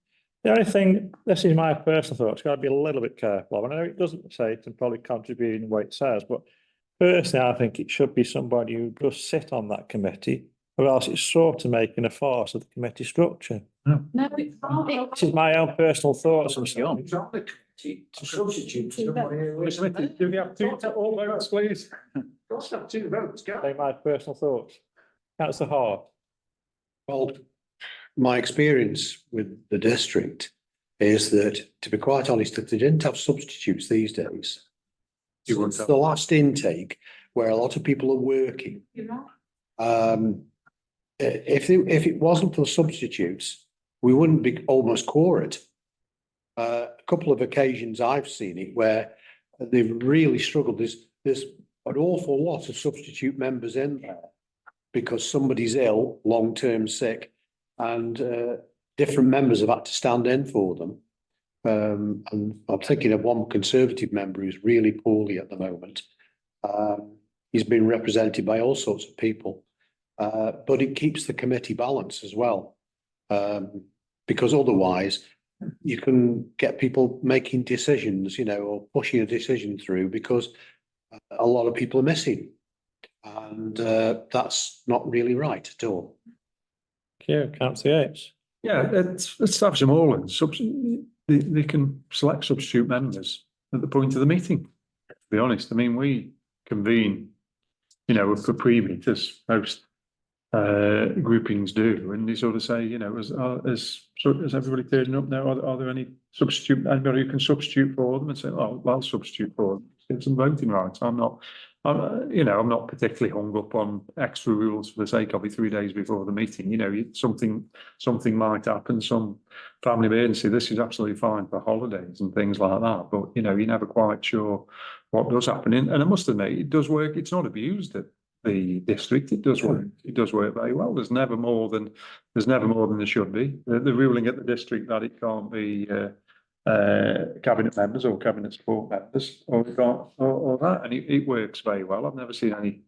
the only thing, this is my personal thought, it's got to be a little bit careful. I know it doesn't say it and probably contribute in what it says, but personally, I think it should be somebody who does sit on that committee, or else it's sort of making a farce of the committee structure. No, it can't. This is my own personal thoughts. and so on. It's on the committee to substitute somebody who is. Do we have two all votes, please? Don't have 2 votes, Say go. my personal thoughts. Councillor Hart. Well, my experience with the district is that, to be quite honest, if they didn't have substitutes these days, You wouldn't it's have- the last intake where a lot of people are working. You're right. If it wasn't for the substitutes, we wouldn't be almost quorate. A couple of occasions I've seen it where they've really struggled. There's an awful lot of substitute members in there because somebody's ill, long-term sick, and different members have had to stand in for them. And I'm thinking of one Conservative member who's really poorly at the moment. He's been represented by all sorts of people. But it keeps the committee balance as well. Because otherwise you can get people making decisions, or pushing a decision through because a lot of people are missing. And that's not really right at all. Thank you, Councillor Yates. Yeah, let's have some all in. they can select substitute members at the point of the meeting, to be honest. I mean, we convene, you know, for pre-meet as most groupings do, and they sort of say, you know, is everybody turning up now? Are there any anybody who can substitute for them? And say, oh, I'll substitute for them. Get some voting rights. I'm not particularly hung up on extra rules for the sake of it 3 days before the meeting. You know, something might happen, some family emergency. This is absolutely fine for holidays and things like that. But, you know, you're never quite sure what does happen. And I must admit, it does work. It's not abused at the district. It does work. It does work very well. There's never more than there should be. The ruling at the district that it can't be cabinet members or cabinet support members or that, and it works very well. I've never seen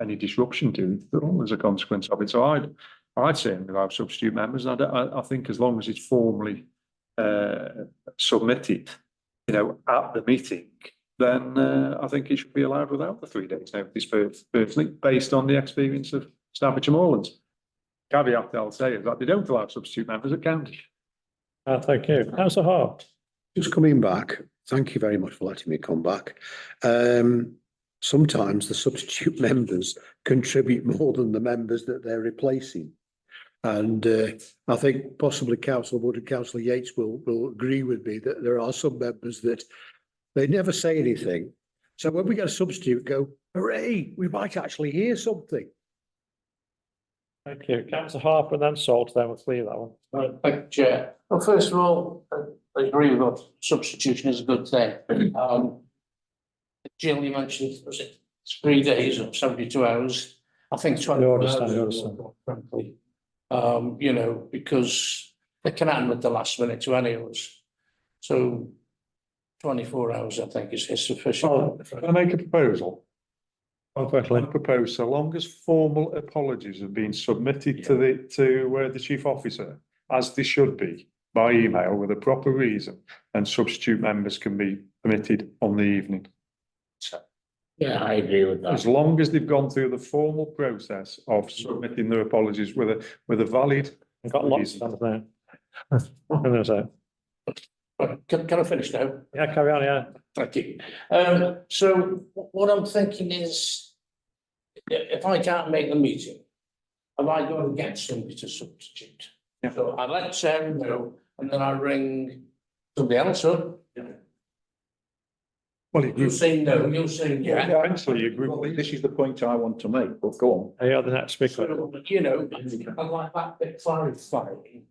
any disruption to it at all as a consequence of it. So I'd certainly have substitute members. And I think as long as it's formally submitted, you know, at the meeting, then I think it should be allowed without the 3 days notice, personally, based on the experience of Staffordshire Moorlands. Caveat I'll say is that they don't allow substitute members at county. Thank you. Councillor Hart. Just coming back, thank you very much for letting me come back. Sometimes the substitute members contribute more than the members that they're replacing. And I think possibly Councillor Wood and Councillor Yates will agree with me that there are some members that they never say anything. So when we get a substitute, go, hooray, we might actually hear something. Thank you. Councillor Harper and then Salt, then we'll clear that one. Thank you, Chair. Well, first of all, I agree with that. Substitution is a good thing. Jill, you mentioned, was it 3 days or 72 hours? I think 24 hours, frankly. You know, because it can happen at the last minute to any of us. So 24 hours, I think, is sufficient. Oh, can I make a proposal? I Quickly. propose, so long as formal apologies have been submitted to the chief officer, as they should be, by email with a proper reason, and substitute members can be permitted on the evening. Yeah, I agree with that. As long as they've gone through the formal process of submitting their apologies with a valid. I've got lots of there. Can I finish now? Yeah, carry on, yeah. Thank you. So what I'm thinking is, if I can't make the meeting, am I going to get somebody to substitute? Yeah. So I let Sarah know, and then I ring somebody else up. Well, You say no, you're saying yeah. eventually you group. Well, this is the point I want to make, but go on. You're the next speaker. So, you know, I'd like that bit clarifying.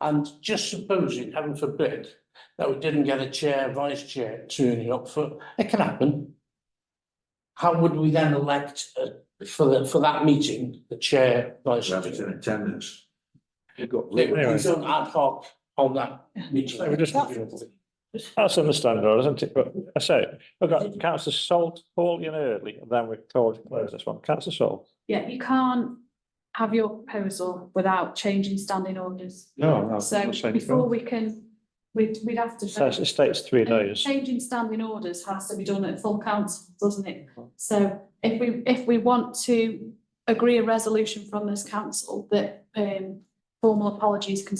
And just supposing, heaven forbid, that we didn't get a chair, vice chair turning up for, it can happen. How would we then elect for that meeting, the chair, vice chair? Whoever's in attendance. We've got It was done ad hoc on that meeting. So we just- That's understandable, isn't it? But I say, we've got Councillor Salt, Paul, and Eardley, and then we're told to close this one. Councillor Salt. Yeah, you can't have your proposal without changing standing orders. No, So before we can, we'd have to. Says it states 3 days. Changing standing orders has to be done at full council, doesn't it? So if we want to agree a resolution from this council that formal apologies can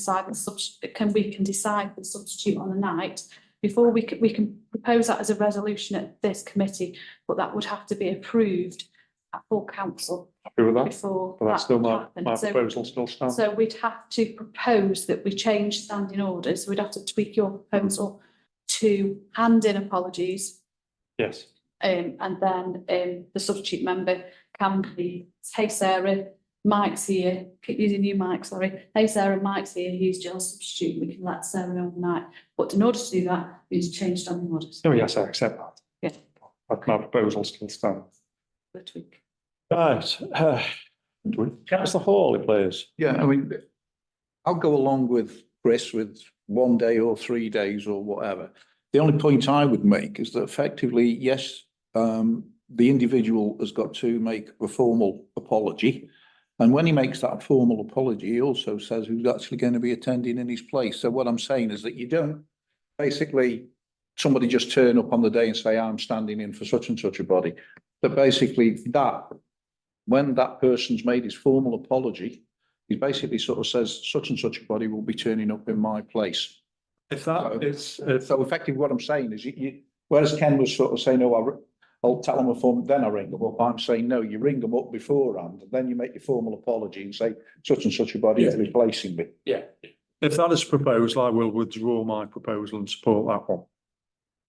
we can decide the substitute on the night, before we can propose that as a resolution at this committee, but that would have to be approved at full council Happy with that? before Well, that's that still would my happen. So proposal still stands. so we'd have to propose that we change standing orders. We'd have to tweak your proposal to hand in apologies. Yes. And then the substitute member can be, hey Sarah, Mike's here, keep using you Mike, sorry. Hey Sarah, Mike's here, who's Jill's substitute, we can let Sarah know overnight. But in order to do that, we need to change standing orders. Oh, yes, I accept that. Yeah. But my proposal still stands. The tweak. Right. Councillor Hawley, please. Yeah, I mean, I'll go along with Chris with 1 day or 3 days or whatever. The only point I would make is that effectively, yes, the individual has got to make a formal apology. And when he makes that formal apology, he also says who's actually going to be attending in his place. So what I'm saying is that you don't basically somebody just turn up on the day and say, I'm standing in for such and such a body. But basically that, when that person's made his formal apology, he basically sort of says such and such a body will be turning up in my place. If that is, if So effectively what I'm saying is whereas Ken was sort of saying, oh, I'll tell them a form, then I ring them up. I'm saying, no, you ring them up beforehand, and then you make your formal apology and say such and such a body is replacing me. Yeah. if that is proposed, I will withdraw my proposal and support that one.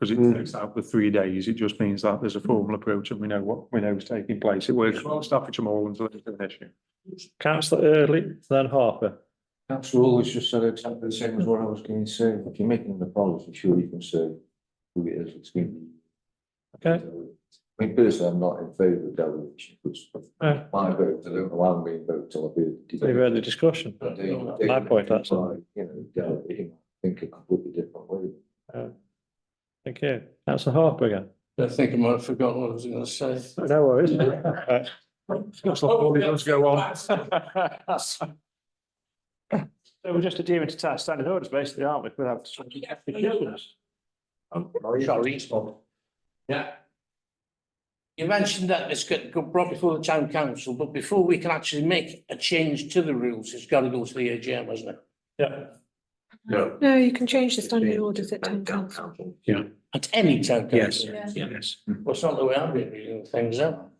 Because it takes out the 3 days, it just means that there's a formal approach and we know what we know is taking place. It works well, Staffordshire Mall until it's an issue. Councillor Early, then Harper. Councillor always just said exactly the same as what I was going to say. If you're making an apology, sure you can say who it is. It's been. Okay. I mean, personally, I'm not in favour of dereliction, because Yeah. my vote, I don't know how I'm being voted till I've heard. You've heard the discussion. My point, that's all. You know, delegating, I think a completely different way. Thank you. Councillor Harper again. I think I might have forgotten what I was going to say. No worries. Right. Councillor Hawley, let's go on. So we're just adhering to task standard orders basically, aren't we? Without. Sorry, yeah. You mentioned that this could go brought before the town council, but before we can actually make a change to the rules, it's got to go to the AGM, hasn't it? Yeah. No, you can change the standing orders at town council. At any town Yes. council. Yes. Well, it's not the way I've been reading things out.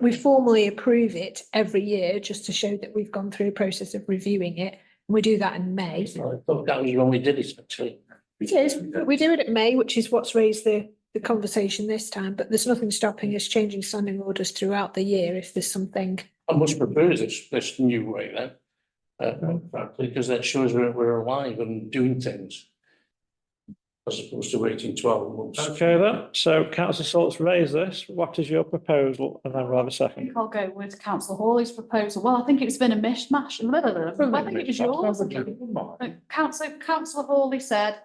We formally approve it every year just to show that we've gone through a process of reviewing it. We do that in May. I thought that was when we did it, actually. It is, we do it at May, which is what's raised the conversation this time, but there's nothing stopping us changing standing orders throughout the year if there's something. I must propose this new way then. Frankly, because that shows we're alive and doing things. As opposed to waiting 12 months. Okay then, so councillor Salt's raised this. What is your proposal? And then we'll have a I second. think I'll go with councillor Hawley's proposal. Well, I think it's been a mishmash. I think it was yours. Councillor Hawley said,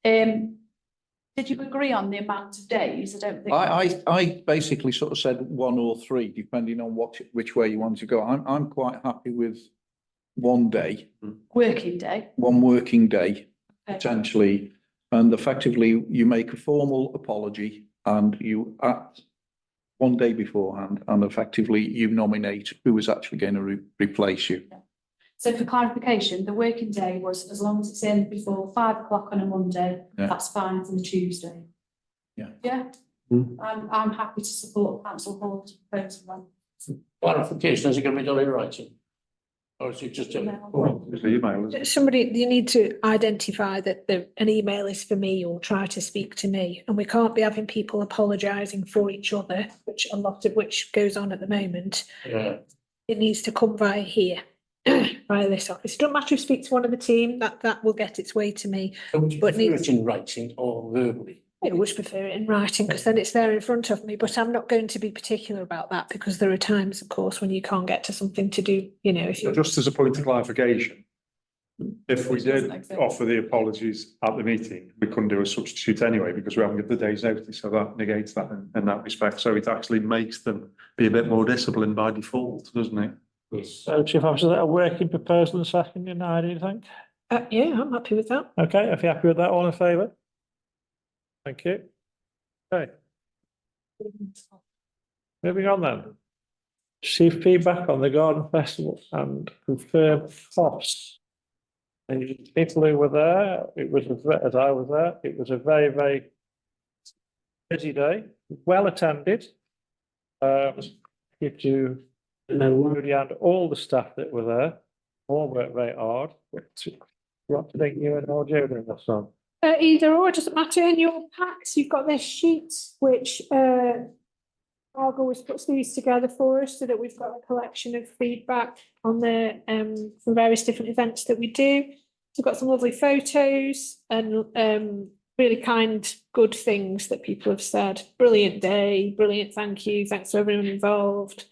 did you agree on the amount of days? I don't think. I basically sort of said 1 or 3, depending on which way you want to go. I'm quite happy with 1 day, Working day. 1 working day, Okay. potentially. And effectively, you make a formal apology and you act 1 day beforehand, and effectively you nominate who is actually going to replace you. So for clarification, the working day was as long as it's in before 5 o'clock on a Monday, Yeah. that's fine for the Tuesday. Yeah. Yeah. Mm. I'm happy to support councillor Hall's proposal. Clarification, is it going to be done in writing? Or is it just a? No. It's the email, isn't it? Somebody, you need to identify that an email is for me or try to speak to me. And we can't be having people apologising for each other, which a lot of which goes on at the moment. Yeah. It needs to come via here, via this office. It doesn't matter if you speak to one of the team, that will get its way to me. Would you But prefer needs- it in writing or verbally? I would prefer it in writing because then it's there in front of me, but I'm not going to be particular about that because there are times, of course, when you can't get to something to do, you know, if So you. just as a point of clarification, if we did offer the apologies at the meeting, we couldn't do a substitute anyway because we haven't got the day's notice, so that negates that in that respect. So it actually makes them be a bit more disciplined by default, doesn't it? Yes. So Chief Officer, a working proposal and second, you know, do you think? Yeah, I'm happy with that. Okay, if you're happy with that, all in favour? Thank you. Okay. Moving on then. Receive feedback on the garden festival and confirm costs. The people who were there, as I was there, it was a very, very busy day, well attended. Give you Rudy and all the staff that were there, all worked very hard. What do you think you and all Joe doing this on? Either or, it doesn't matter. In your packs, you've got this sheet, which Margot always puts these together for us so that we've got a collection of feedback on the from various different events that we do. We've got some lovely photos and really kind, good things that people have said. Brilliant day, brilliant thank you, thanks to everyone involved.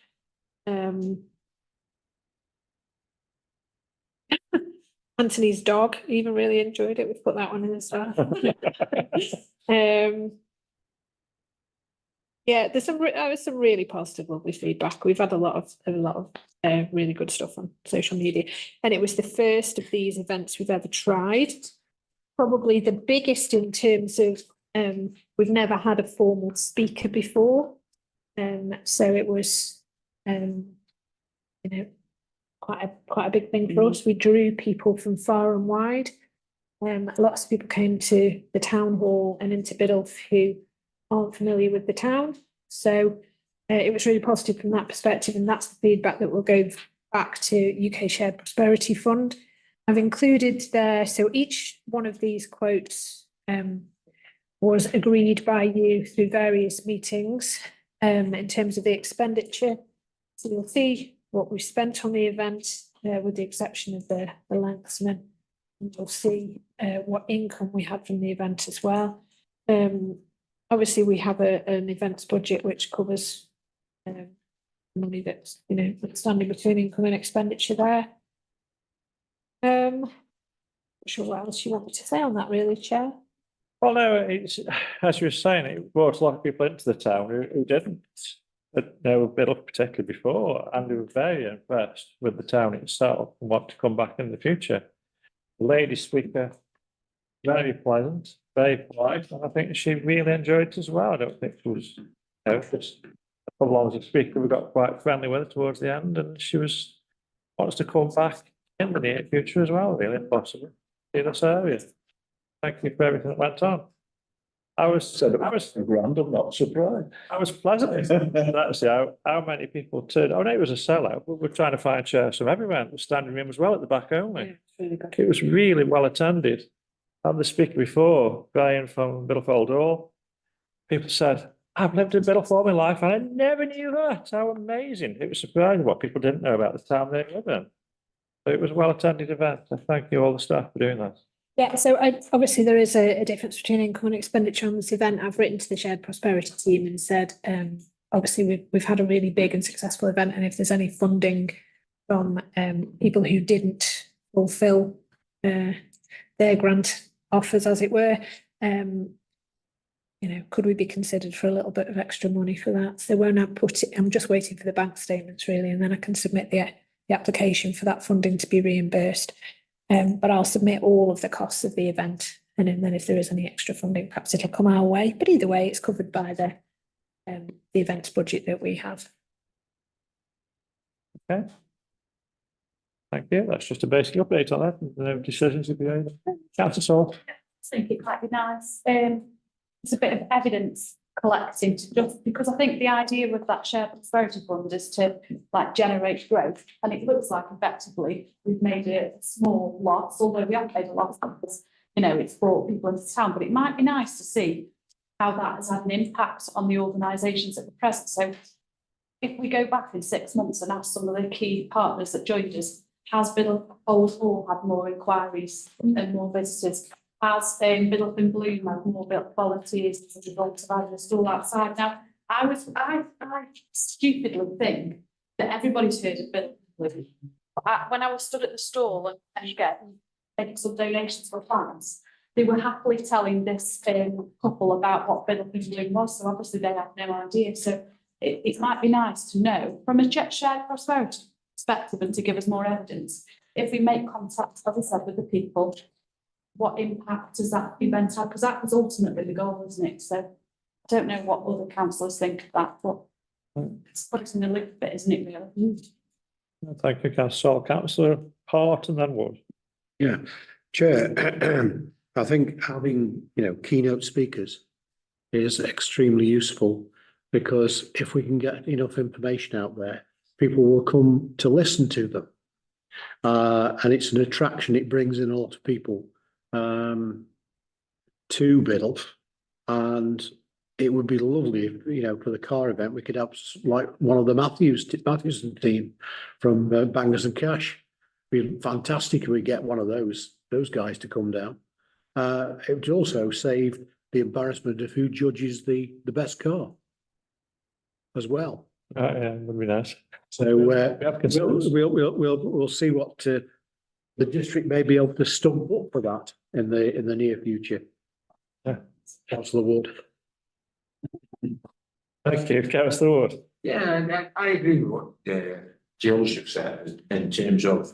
Anthony's dog even really enjoyed it. We've put that one in as well. Yeah, there's some really positive, lovely feedback. We've had a lot of really good stuff on social media, and it was the first of these events we've ever tried. Probably the biggest in terms of we've never had a formal speaker before, so it was you know, quite a big thing for us. We drew people from far and wide. Lots of people came to the town hall and into Biddulph who aren't familiar with the town. So it was really positive from that perspective, and that's the feedback that will go back to UK Shared Prosperity Fund. I've included there, so each one of these quotes was agreed by you through various meetings in terms of the expenditure. So you'll see what we spent on the event with the exception of the lengthsman. And you'll see what income we had from the event as well. Obviously, we have an events budget which covers money that's, standing between income and expenditure there. Not sure what else you want me to say on that, really, Chair. Well, no, it's, as you were saying, it brought a lot of people into the town who didn't know Biddulph particularly before, and who were very impressed with the town itself and want to come back in the future. The lady speaker, very pleasant, very polite, and I think she really enjoyed it as well. I don't think it was, just as long as a speaker, we got quite friendly with her towards the end, and she wants to come back in the near future as well, really, if possible, in this area. Thank you for everything that went on. I was grand, I'm not surprised. I was pleasantly surprised how many people turned. Oh no, it was a sellout, but we're trying to find chairs from everywhere. The standing room as well at the back only. It was really well attended. And the speaker before, Brian from Biddulph Old Hall, people said, I've lived in Biddulph all my life and I never knew that. How amazing. It was surprising what people didn't know about the town they live in. So it was a well attended event. So thank you all the staff for doing that. Yeah, so obviously there is a difference between income and expenditure on this event. I've written to the Shared Prosperity team and said, obviously we've had a really big and successful event, and if there's any funding from people who didn't fulfil their grant offers, as it were, could we be considered for a little bit of extra money for that? So when I put it, I'm just waiting for the bank statements really, and then I can submit the application for that funding to be reimbursed. But I'll submit all of the costs of the event, and then if there is any extra funding, perhaps it'll come our way. But either way, it's covered by the events budget that we have. Okay. Thank you. That's just a basic update on that. No decisions to be made. Councillor Saul. I think it might be nice. It's a bit of evidence collecting to just because I think the idea with that shared prosperity fund is to generate growth, and it looks like effectively we've made a small loss, although we have made a loss because it's brought people into town. But it might be nice to see how that has had an impact on the organisations at the present. So if we go back in 6 months and ask some of the key partners that joined us, has Biddulph Old Hall had more inquiries and more visitors? Has Biddulph in Bloom had more volunteers as a result of having a stall outside? Now, I stupidly think that everybody's heard of Biddulph in Bloom. When I was stood at the stall and making some donations for plants, they were happily telling this couple about what Biddulph in Bloom was. So obviously they had no idea. So it might be nice to know from a shared prosperity perspective and to give us more evidence. If we make contact, as I said, with the people, what impact does that event have? Because that was ultimately the goal, isn't it? So I don't know what other councillors think of that, but it's put us in the loop a bit, isn't it, really? Thank you, Councillor. Councillor Hart and then Wood. Yeah, Chair, I think having, keynote speakers is extremely useful, because if we can get enough information out there, people will come to listen to them. And it's an attraction. It brings in a lot of people to Biddulph, and it would be lovely if, for the car event, we could have like one of the Matthewson team from Bangers and Cash. It'd be fantastic if we get one of those guys to come down. It would also save the embarrassment of who judges the best car as well. Yeah, would be nice. So we'll see what the district may be able to stump up for that in the near future. Yeah. Councillor Wood. Thank you, Councillor Wood. Yeah, and I agree with what Jill's have said in terms of,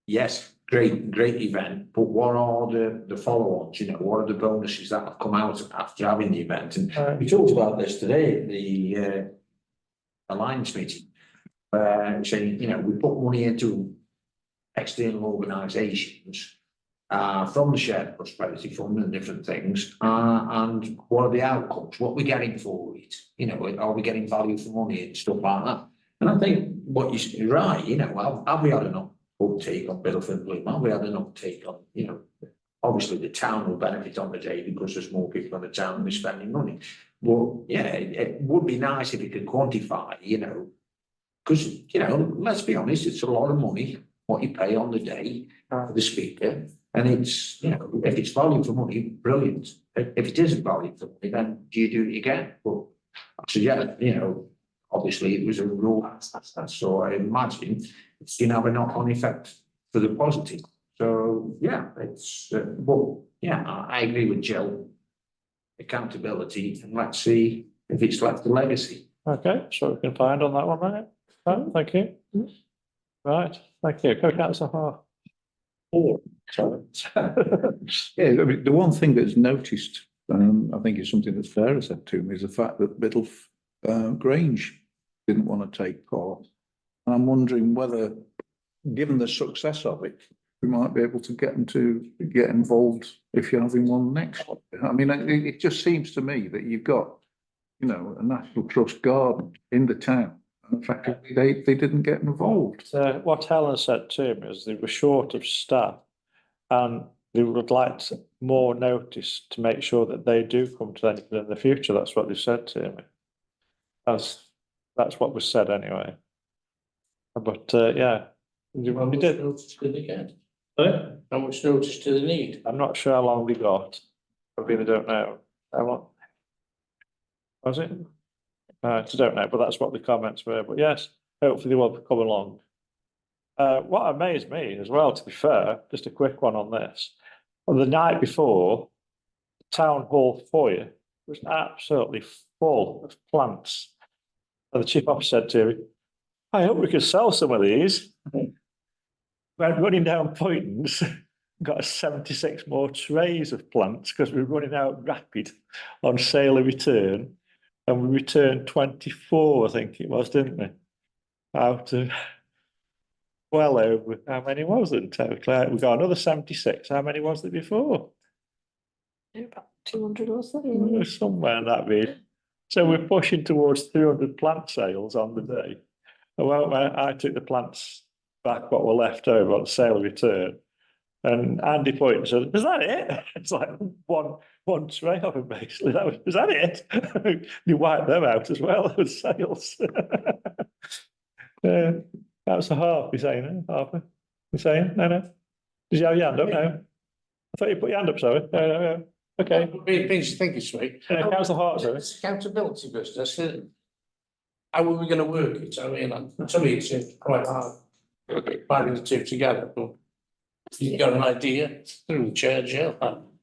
yes, great event, but what are the follow-ons? What are the bonuses that have come out after having the event? And we talked about this today at the Alliance meeting, saying, we put money into external organisations from the shared prosperity fund and different things, and what are the outcomes, what we're getting for it, you know, are we getting value for money and stuff like that. And I think what you're right, you know, have we had enough uptake on Biddulph Bloom? Have we had enough uptake on, you know, obviously the town will benefit on the day because there's more people in the town and they're spending money. Well, yeah, it would be nice if you could quantify, you know, because, you know, let's be honest, it's a lot of money, what you pay on the day for the speaker. And it's, you know, if it's value for money, brilliant. If it isn't value for money, then do you do it again? Well, so yeah, you know, obviously it was a rule, so I imagine it's going to have a knock-on effect for the positive. So yeah, it's, well, yeah, I agree with Jill. Accountability, and let's see if it's left a legacy. Okay, so we can find on that one, right? Right, thank you. Right, thank you. Co-councillor Hart. Sorry. Yeah, I mean, the one thing that's noticed, I think it's something that Sarah said to me, is the fact that Biddulph Grange didn't want to take part. And I'm wondering whether, given the success of it, we might be able to get them to get involved if you're having one next. I mean, it just seems to me that you've got, you know, a National Trust garden in the town. And in fact, they didn't get involved. So what Helen said to me is they were short of staff and they would like more notice to make sure that they do come to anything in the future. That's what they said to me. That's what was said anyway. But yeah, we did. Notice did they get? Sorry? How much notice do they need? I'm not sure how long they got. I really don't know. Was it? I don't know, but that's what the comments were. But yes, hopefully they will come along. What amazed me as well, to be fair, just a quick one on this. On the night before, the town hall foyer was absolutely full of plants. And the chief officer said to me, I hope we could sell some of these. Went running down Poyntons, got 76 more trays of plants because we were running out rapid on sale and return. And we returned 24, I think it was, didn't we? Out of well over, how many was it in total? We got another 76. How many was there before? About 200 or something. Somewhere in that region. So we're pushing towards 300 plant sales on the day. Well, I took the plants back, what were left over on sale and return. And Andy pointed and said, is that it? It's like one tray of them, basically. Is that it? You wipe them out as well as sales. That was a half, you're saying, eh, Harper? You're saying? No. Did you have your hand up? No. I thought you put your hand up, sorry. No. Okay. Things to think this way. Councillor Hart, sorry. It's accountability business. How are we going to work it? I mean, to me, it's quite hard finding the two together. But you've got an idea through the chair, Jill.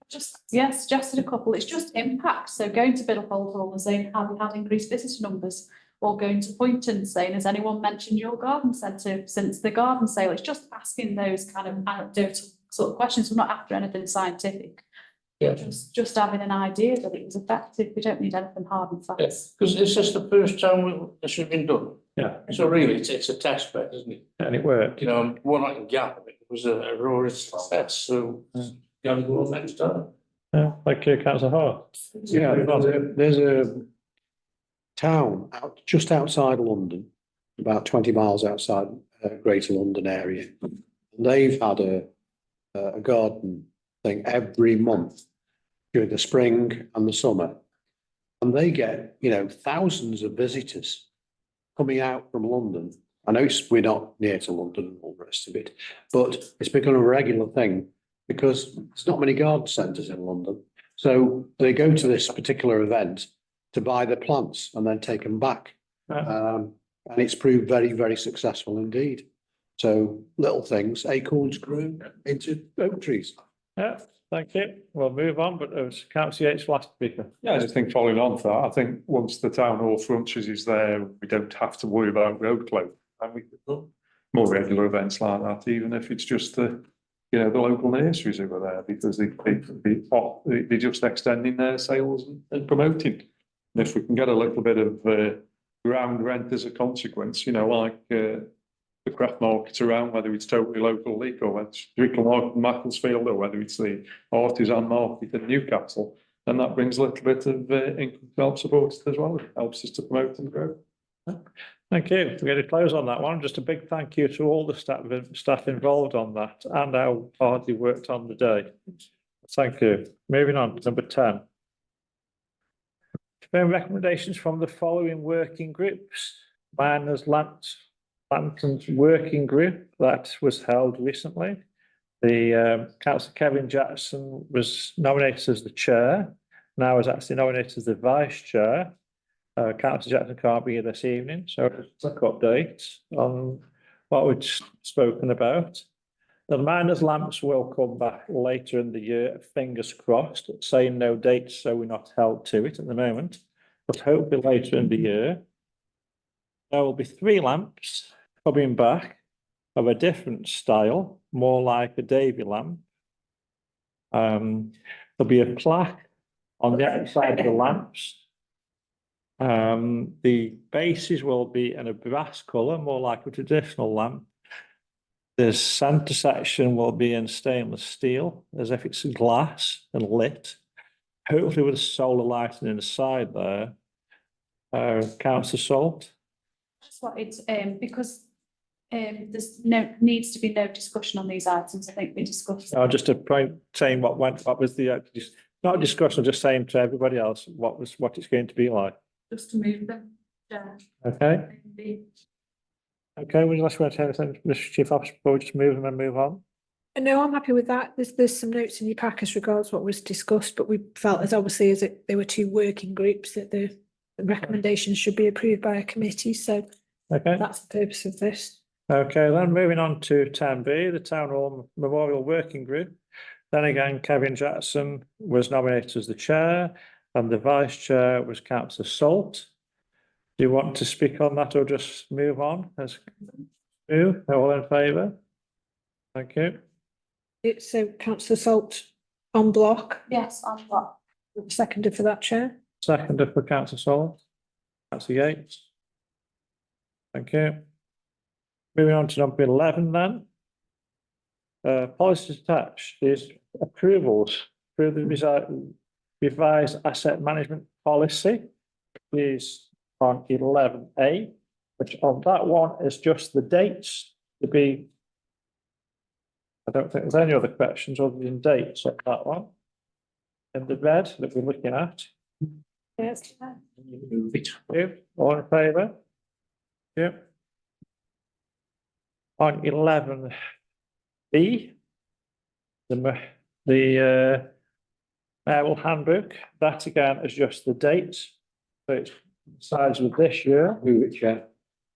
Suggested a couple. It's just impact. So going to Biddulph Hall and saying, have we had increased visitor numbers? Or going to Poynton saying, has anyone mentioned your garden centre since the garden sale? It's just asking those kind of anecdotal sort of questions. We're not after anything scientific. Yeah. Just having an idea that it was effective. We don't need anything hard and fast. Because it's just the first time this has been done. Yeah. So really, it's a test bed, isn't it? And it worked. You know, what I can gather, it was a roaring success. So you got to go on next time. Yeah, thank you, Councillor Hart. Yeah, there's a town just outside London, about 20 miles outside Greater London area. They've had a garden thing every month during the spring and the summer. And they get, you know, thousands of visitors coming out from London. I know we're not near to London and all the rest of it, but it's become a regular thing because there's not many garden centres in London. So they go to this particular event to buy the plants and then take them back. And it's proved very, very successful indeed. So little things, acorns grew into oak trees. Yeah, thank you. We'll move on, but it was Councillor Yates last speaker. Yeah, I just think following on for that, I think once the town hall frontage is there, we don't have to worry about road closure. And we could do more regular events like that, even if it's just the, you know, the local nurseries who are there, because they're just extending their sales and promoting. And if we can get a little bit of ground rent as a consequence, you know, like the craft market around, whether it's totally local leak or whether it's Macclesfield or whether it's the artisan market in Newcastle. And that brings a little bit of income to help support it as well. It helps us to promote and grow. Thank you. We're going to close on that one. Just a big thank you to all the staff involved on that and how hard you worked on the day. Thank you. Moving on to number 10. Recommendations from the following working groups. Miners Lantern's working group that was held recently. The Councillor Kevin Jackson was nominated as the chair. Now is actually nominated as the vice chair. Councillor Jackson can't be here this evening, so quick update on what we've spoken about. The miners' lamps will come back later in the year, fingers crossed, saying no dates, so we're not held to it at the moment, but hopefully later in the year. There will be 3 lamps coming back of a different style, more like a Davy lamp. There'll be a plaque on the outside of the lamps. The bases will be in a brass colour, more like a traditional lamp. The centre section will be in stainless steel, as if it's glass and lit. Hopefully with solar lighting inside there. Councillor Salt. Just wanted, because there's needs to be no discussion on these items. I think we discussed. Just a point saying what was the, not a discussion, just saying to everybody else what it's going to be like. Just to move them. Okay. Okay, would you like to say anything, Mr. Chief Officer, before we just move them and move on? No, I'm happy with that. There's some notes in your pack as regards what was discussed, but we felt as obviously as there were 2 working groups that the recommendations should be approved by a committee. So okay, that's the purpose of this. Okay, then moving on to 10B, the Town Hall Memorial Working Group. Then again, Kevin Jackson was nominated as the chair and the vice chair was Councillor Salt. Do you want to speak on that or just move on? As move, all in favour? Thank you. So Councillor Salt on block. Yes, on what? Seconded for that chair. Seconded for Councillor Salt. Councillor Yates. Thank you. Moving on to number 11 then. Policies attached is approvals for the revised asset management policy is on 11A, which on that one is just the dates to be. I don't think there's any other questions other than dates on that one. In the red that we're looking at. Yes. Move it. All in favour? Yep. On 11B, the mayoral handbook, that again is just the dates. So it sides with this year. Move it, Chair.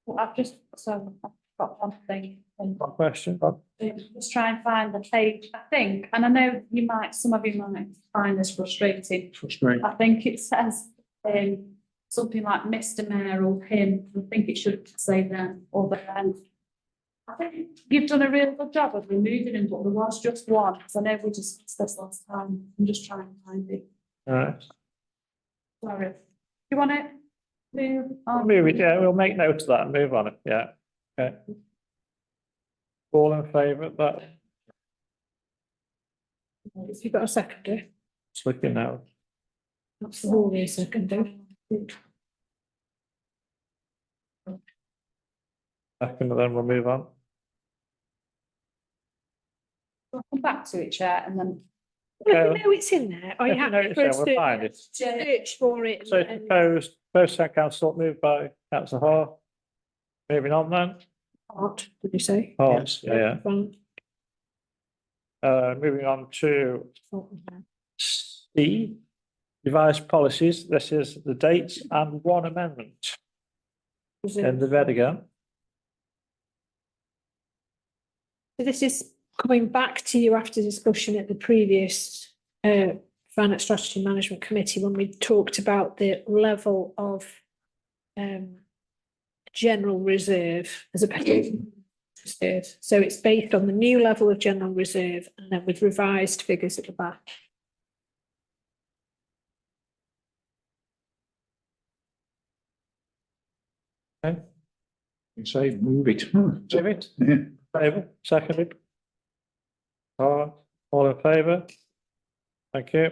Well, I've just I've got one thing. One question, Bob. Just try and find the page, I think, and I know some of you might find this frustrating. Frustrating. I think it says something like Mr. Mayor or him. I think it should say them or them. I think you've done a really good job of removing them, but there was just one, because I know we discussed this last time. I'm just trying to find it. All right. Sorry. You want to move on? Move it, yeah, we'll make note of that and move on it, yeah. Okay. All in favour of that? If you've got a seconder, It's looking now. that's the whole year seconder. Second, and then we'll move on. I'll come back to it, Chair, and then. No, no, it's in there. Are you If you happy notice for there, us we'll to find it. search for it? So it's proposed council moved by councillor Hall. Moving on then. Hart, did you say? Hart, yeah. Fine. Moving on to C, revised policies. This is the dates and one amendment. In the red again. So this is coming back to you after discussion at the previous Finance Strategy Management Committee when we talked about the level of general reserve as a reserve. So it's based on the new level of general reserve and then with revised figures at the back. Okay. Say, move it. David, Yeah. favour, seconded? All in favour? Thank you.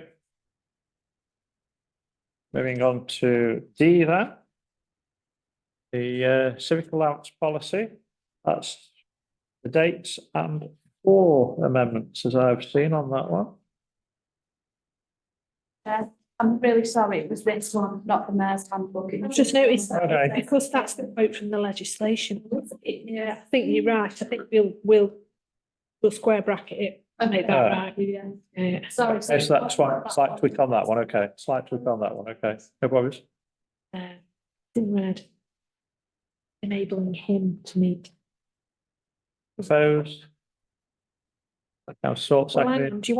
Moving on to D then. The civic allowance policy, that's the dates and 4 amendments as I've seen on that one. I'm really sorry, it was this one, not the mayor's handbook. I've just noticed that Okay. because that's the quote from the legislation. Yeah, I think you're right. I think we'll square bracket it and make that Ah. right. Yeah. Sorry. Okay, so that's fine, slight tweak on that one, okay, slight tweak on that one, okay, no worries. In red. Enabling him to meet. Opposed? Councillor Salt, Well, hang seconded. on, do you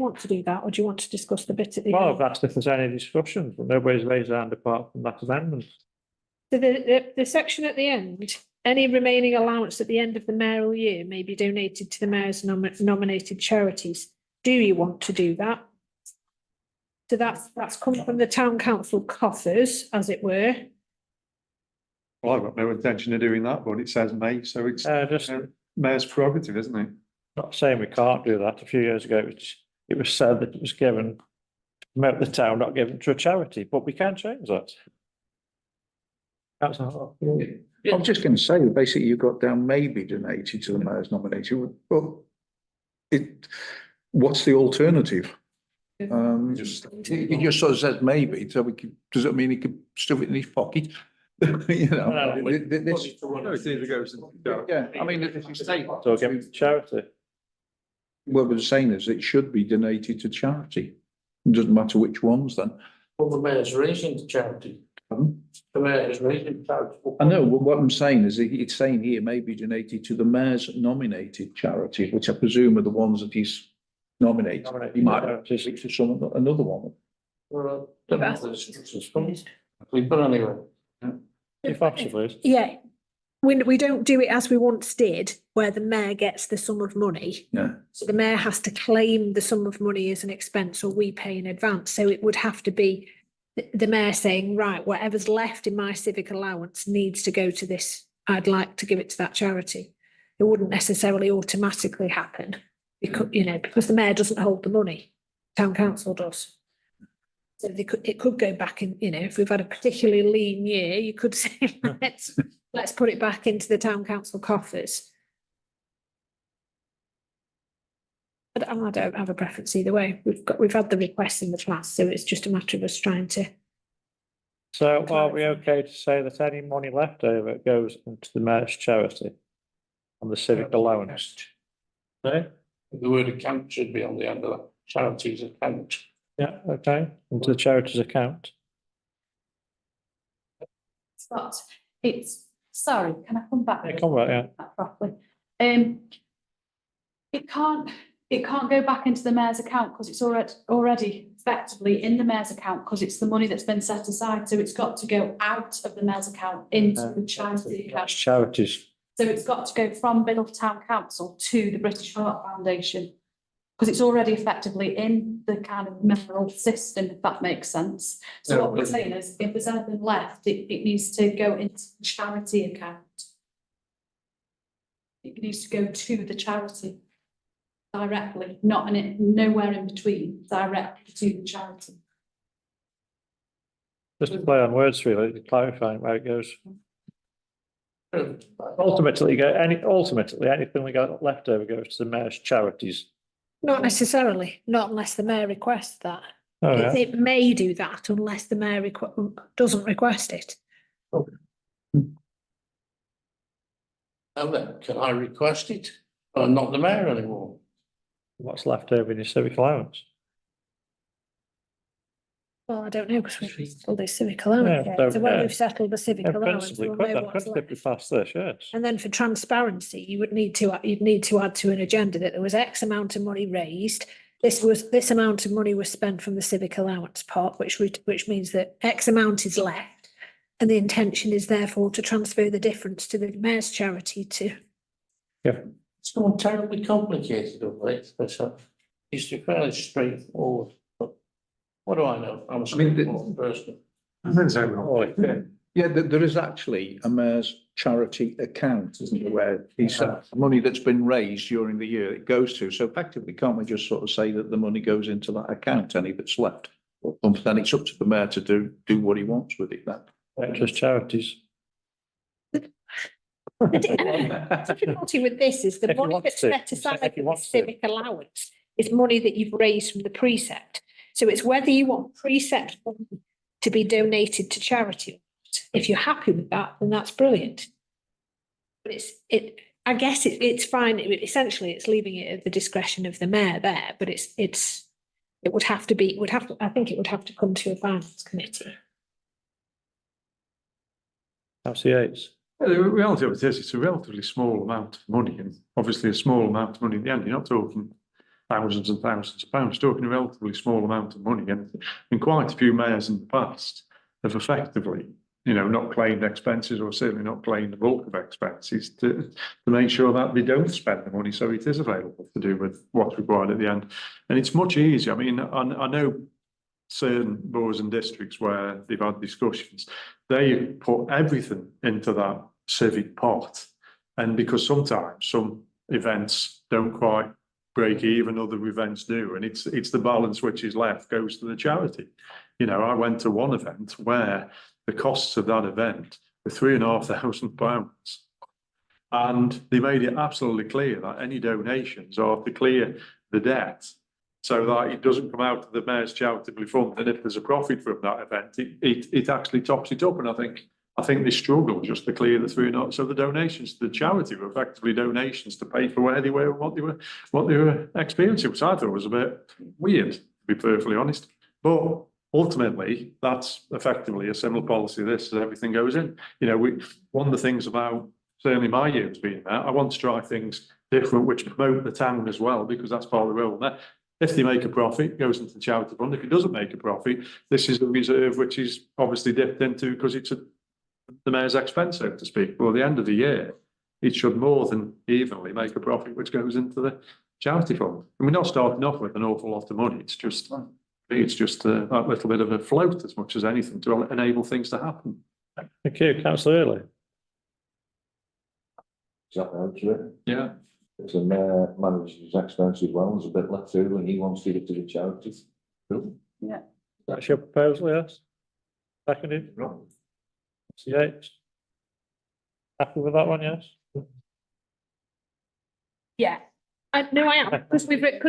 want to do that or do you want to discuss the bit at the Well, end? I've asked if there's any discussion, but nobody's raised their hand apart from that amendment. So the section at the end, any remaining allowance at the end of the mayoral year may be donated to the mayor's nominated charities. Do you want to do that? So that's come from the town council coffers, as it were. Well, I've got no intention of doing that, but it says may, so it's Just mayor's prerogative, isn't it? not saying we can't do that. A few years ago, it was said that it was given to promote the town, not given to a charity, but we can change that. That's a. I'm just going to say, basically, you've got down maybe donated to the mayor's nomination, but what's the alternative? It just sort of says maybe, so does that mean he could stuff it in his pocket? You know, this, it either goes into. yeah, I mean, if you say. So give it to charity. What we're saying is it should be donated to charity. It doesn't matter which ones then. Well, the mayor's raising the charity. Pardon? The mayor's raising charity. I know, what I'm saying is it's saying here may be donated to the mayor's nominated charity, which I presume are the ones that he's nominated. He might speak to another one. Well, I don't know if there's discussions from it. But anyway. If possible, Yeah. We don't do it as we once did, where the mayor gets the sum of money. Yeah. So the mayor has to claim the sum of money as an expense or we pay in advance. So it would have to be the mayor saying, right, whatever's left in my civic allowance needs to go to this. I'd like to give it to that charity. It wouldn't necessarily automatically happen because the mayor doesn't hold the money. Town council does. So it could go back in, if we've had a particularly lean year, you could say, let's put it back into the town council coffers. But I don't have a preference either way. We've had the request in the past, so it's just a matter of us trying to. so are we okay to say that any money left over goes into the mayor's charity on the civic allowance? No? The word account should be on the end of that, charities account. Yeah, okay, into the charity's account. But sorry, can I come back? Yeah, come back, yeah. That properly. It can't go back into the mayor's account because it's already effectively in the mayor's account because it's the money that's been set aside. So it's got to go out of the mayor's account into the charity That's account. charities. So it's got to go from Biddulph Town Council to the British Heart Foundation. Because it's already effectively in the kind of mayoral system, if that makes sense. So what we're saying is, if there's anything left, it needs to go into the charity account. It needs to go to the charity directly, not in it, nowhere in between, directly to the charity. Just to play on words really, clarifying where it goes. Ultimately, anything we got left over goes to the mayor's charities. Not necessarily, not unless the mayor requests that. Oh, yeah. It may do that unless the mayor doesn't request it. And then can I request it? I'm not the mayor anymore. What's left over in your civic allowance? Well, I don't know because we've settled the civic allowance. Yeah, yet. so, So when yeah. we've settled the civic allowance, Principally, we'll could know that what's could be left. past this, yes. And then for transparency, you'd need to add to an agenda that there was X amount of money raised. This amount of money was spent from the civic allowance pot, which means that X amount is left. And the intention is therefore to transfer the difference to the mayor's charity to. Yeah. It's not terribly complicated of late, but it's fairly straightforward. But what do I know? I'm a straightforward person. Yeah, there is actually a mayor's charity account, isn't it, where it's money that's been raised during the year it goes to. So effectively, can't we just sort of say that the money goes into that account, any that's left? And then it's up to the mayor to do what he wants with it then. Just charities. The difficulty with this is the If you money want that's to, set aside if you for want the to. civic allowance is money that you've raised from the precept. So it's whether you want precept money to be donated to charity. or not. If you're happy with that, then that's brilliant. But I guess it's fine. Essentially, it's leaving it at the discretion of the mayor there, but it would have to, I think it would have to come to a finance committee. Councillor Yates. The reality of it is, it's a relatively small amount of money, and obviously a small amount of money in the end. You're not talking thousands and thousands of pounds, you're talking a relatively small amount of money. And quite a few mayors in the past have effectively, not claimed expenses, or certainly not claimed the bulk of expenses, to make sure that they don't spend the money so it is available to do with what's required at the end. And it's much easier. I mean, I know certain boroughs and districts where they've had discussions, they put everything into that civic pot. And because sometimes some events don't quite break even, other events do, and it's the balance which is left goes to the charity. I went to one event where the costs of that event were £3,500, and they made it absolutely clear that any donations are to clear the debt, so that it doesn't come out of the mayor's charitable fund. And if there's a profit from that event, it actually tops it up. And I think they struggle just to clear the 3,000. So the donations to the charity were effectively donations to pay for where they were and what they were experiencing, which I thought was a bit weird, to be perfectly honest. But ultimately, that's effectively a similar policy to this, as everything goes in. One of the things about certainly my years being there, I want to try things different which promote the town as well, because that's part of the role there. If they make a profit, it goes into the charity fund. If it doesn't make a profit, this is the reserve which is obviously dipped into because it's the mayor's expense, so to speak. Well, at the end of the year, it should more than evenly make a profit which goes into the charity fund. And we're not starting off with an awful lot of money. It's just that little bit of a float as much as anything to enable things to happen. Thank you, councillor Early. Exactly, how it's written. Yeah. If the mayor manages his expenses well, there's a bit left over and he wants to give it to the charities. Cool. That's your proposal, yes? Seconded? Councillor Yates. Happy with that one, yes? Yeah, I am, because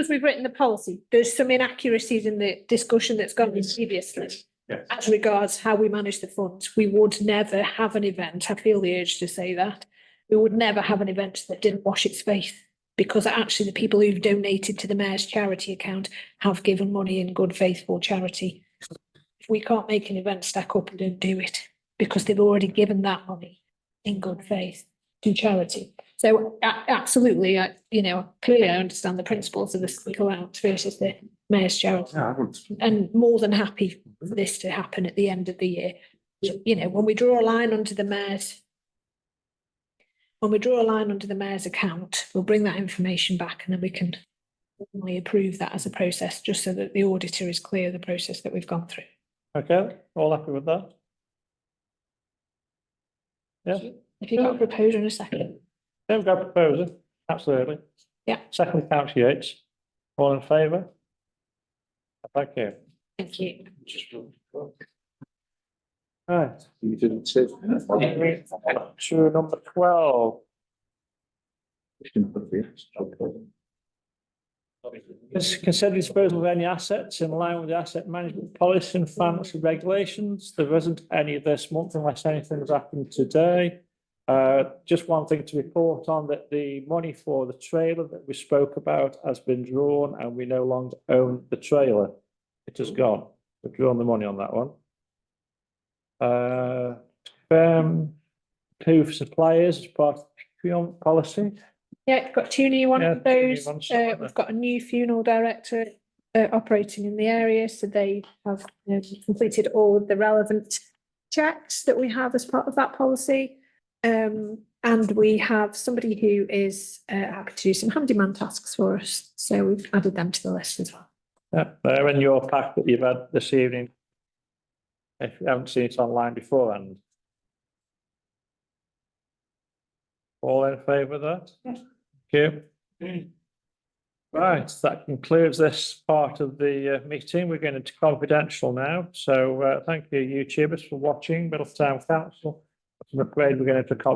we've written the policy. There's some inaccuracies in the discussion that's gone on previously. Yes. As regards how we manage the funds, we would never have an event. I feel the urge to say that. We would never have an event that didn't wash its face, because actually the people who've donated to the mayor's charity account have given money in good faith for charity. If we can't make an event stack up, we don't do it, because they've already given that money in good faith to charity. So absolutely, clearly I understand the principles of the civic allowance versus the mayor's charity. Yeah, I would. And more than happy for this to happen at the end of the year. When we draw a line under the mayor's account, we'll bring that information back, and then we can formally approve that as a process, just so that the auditor is clear of the process that we've gone through. Okay, all happy with that? Yeah, If you've got a proposal in a second. we've got a proposal, absolutely. Yeah. Second, councillor Yates. All in favour? Thank you. Thank you. Right. You didn't say. To number 12. Consider disposal of any assets in line with the asset management policy and financial regulations. There isn't any this month unless anything's happened today. Just one thing to report on, that the money for the trailer that we spoke about has been drawn, and we no longer own the trailer. It has gone. We've drawn the money on that one. Two suppliers as part of the procurement policy. Yeah, we've got two new ones Yeah, of two new those. ones. We've got a new funeral director operating in the area, so they have completed all of the relevant checks that we have as part of that policy. And we have somebody who is happy to do some handyman tasks for us, so we've added them to the list as well. Yeah, they're in your pack that you've had this evening. If you haven't seen it online before, and All in favour of that? Thank you. Right, that concludes this part of the meeting. We're going into confidential now. So thank you, YouTubers, for watching Middletown Council. I'm afraid we're going into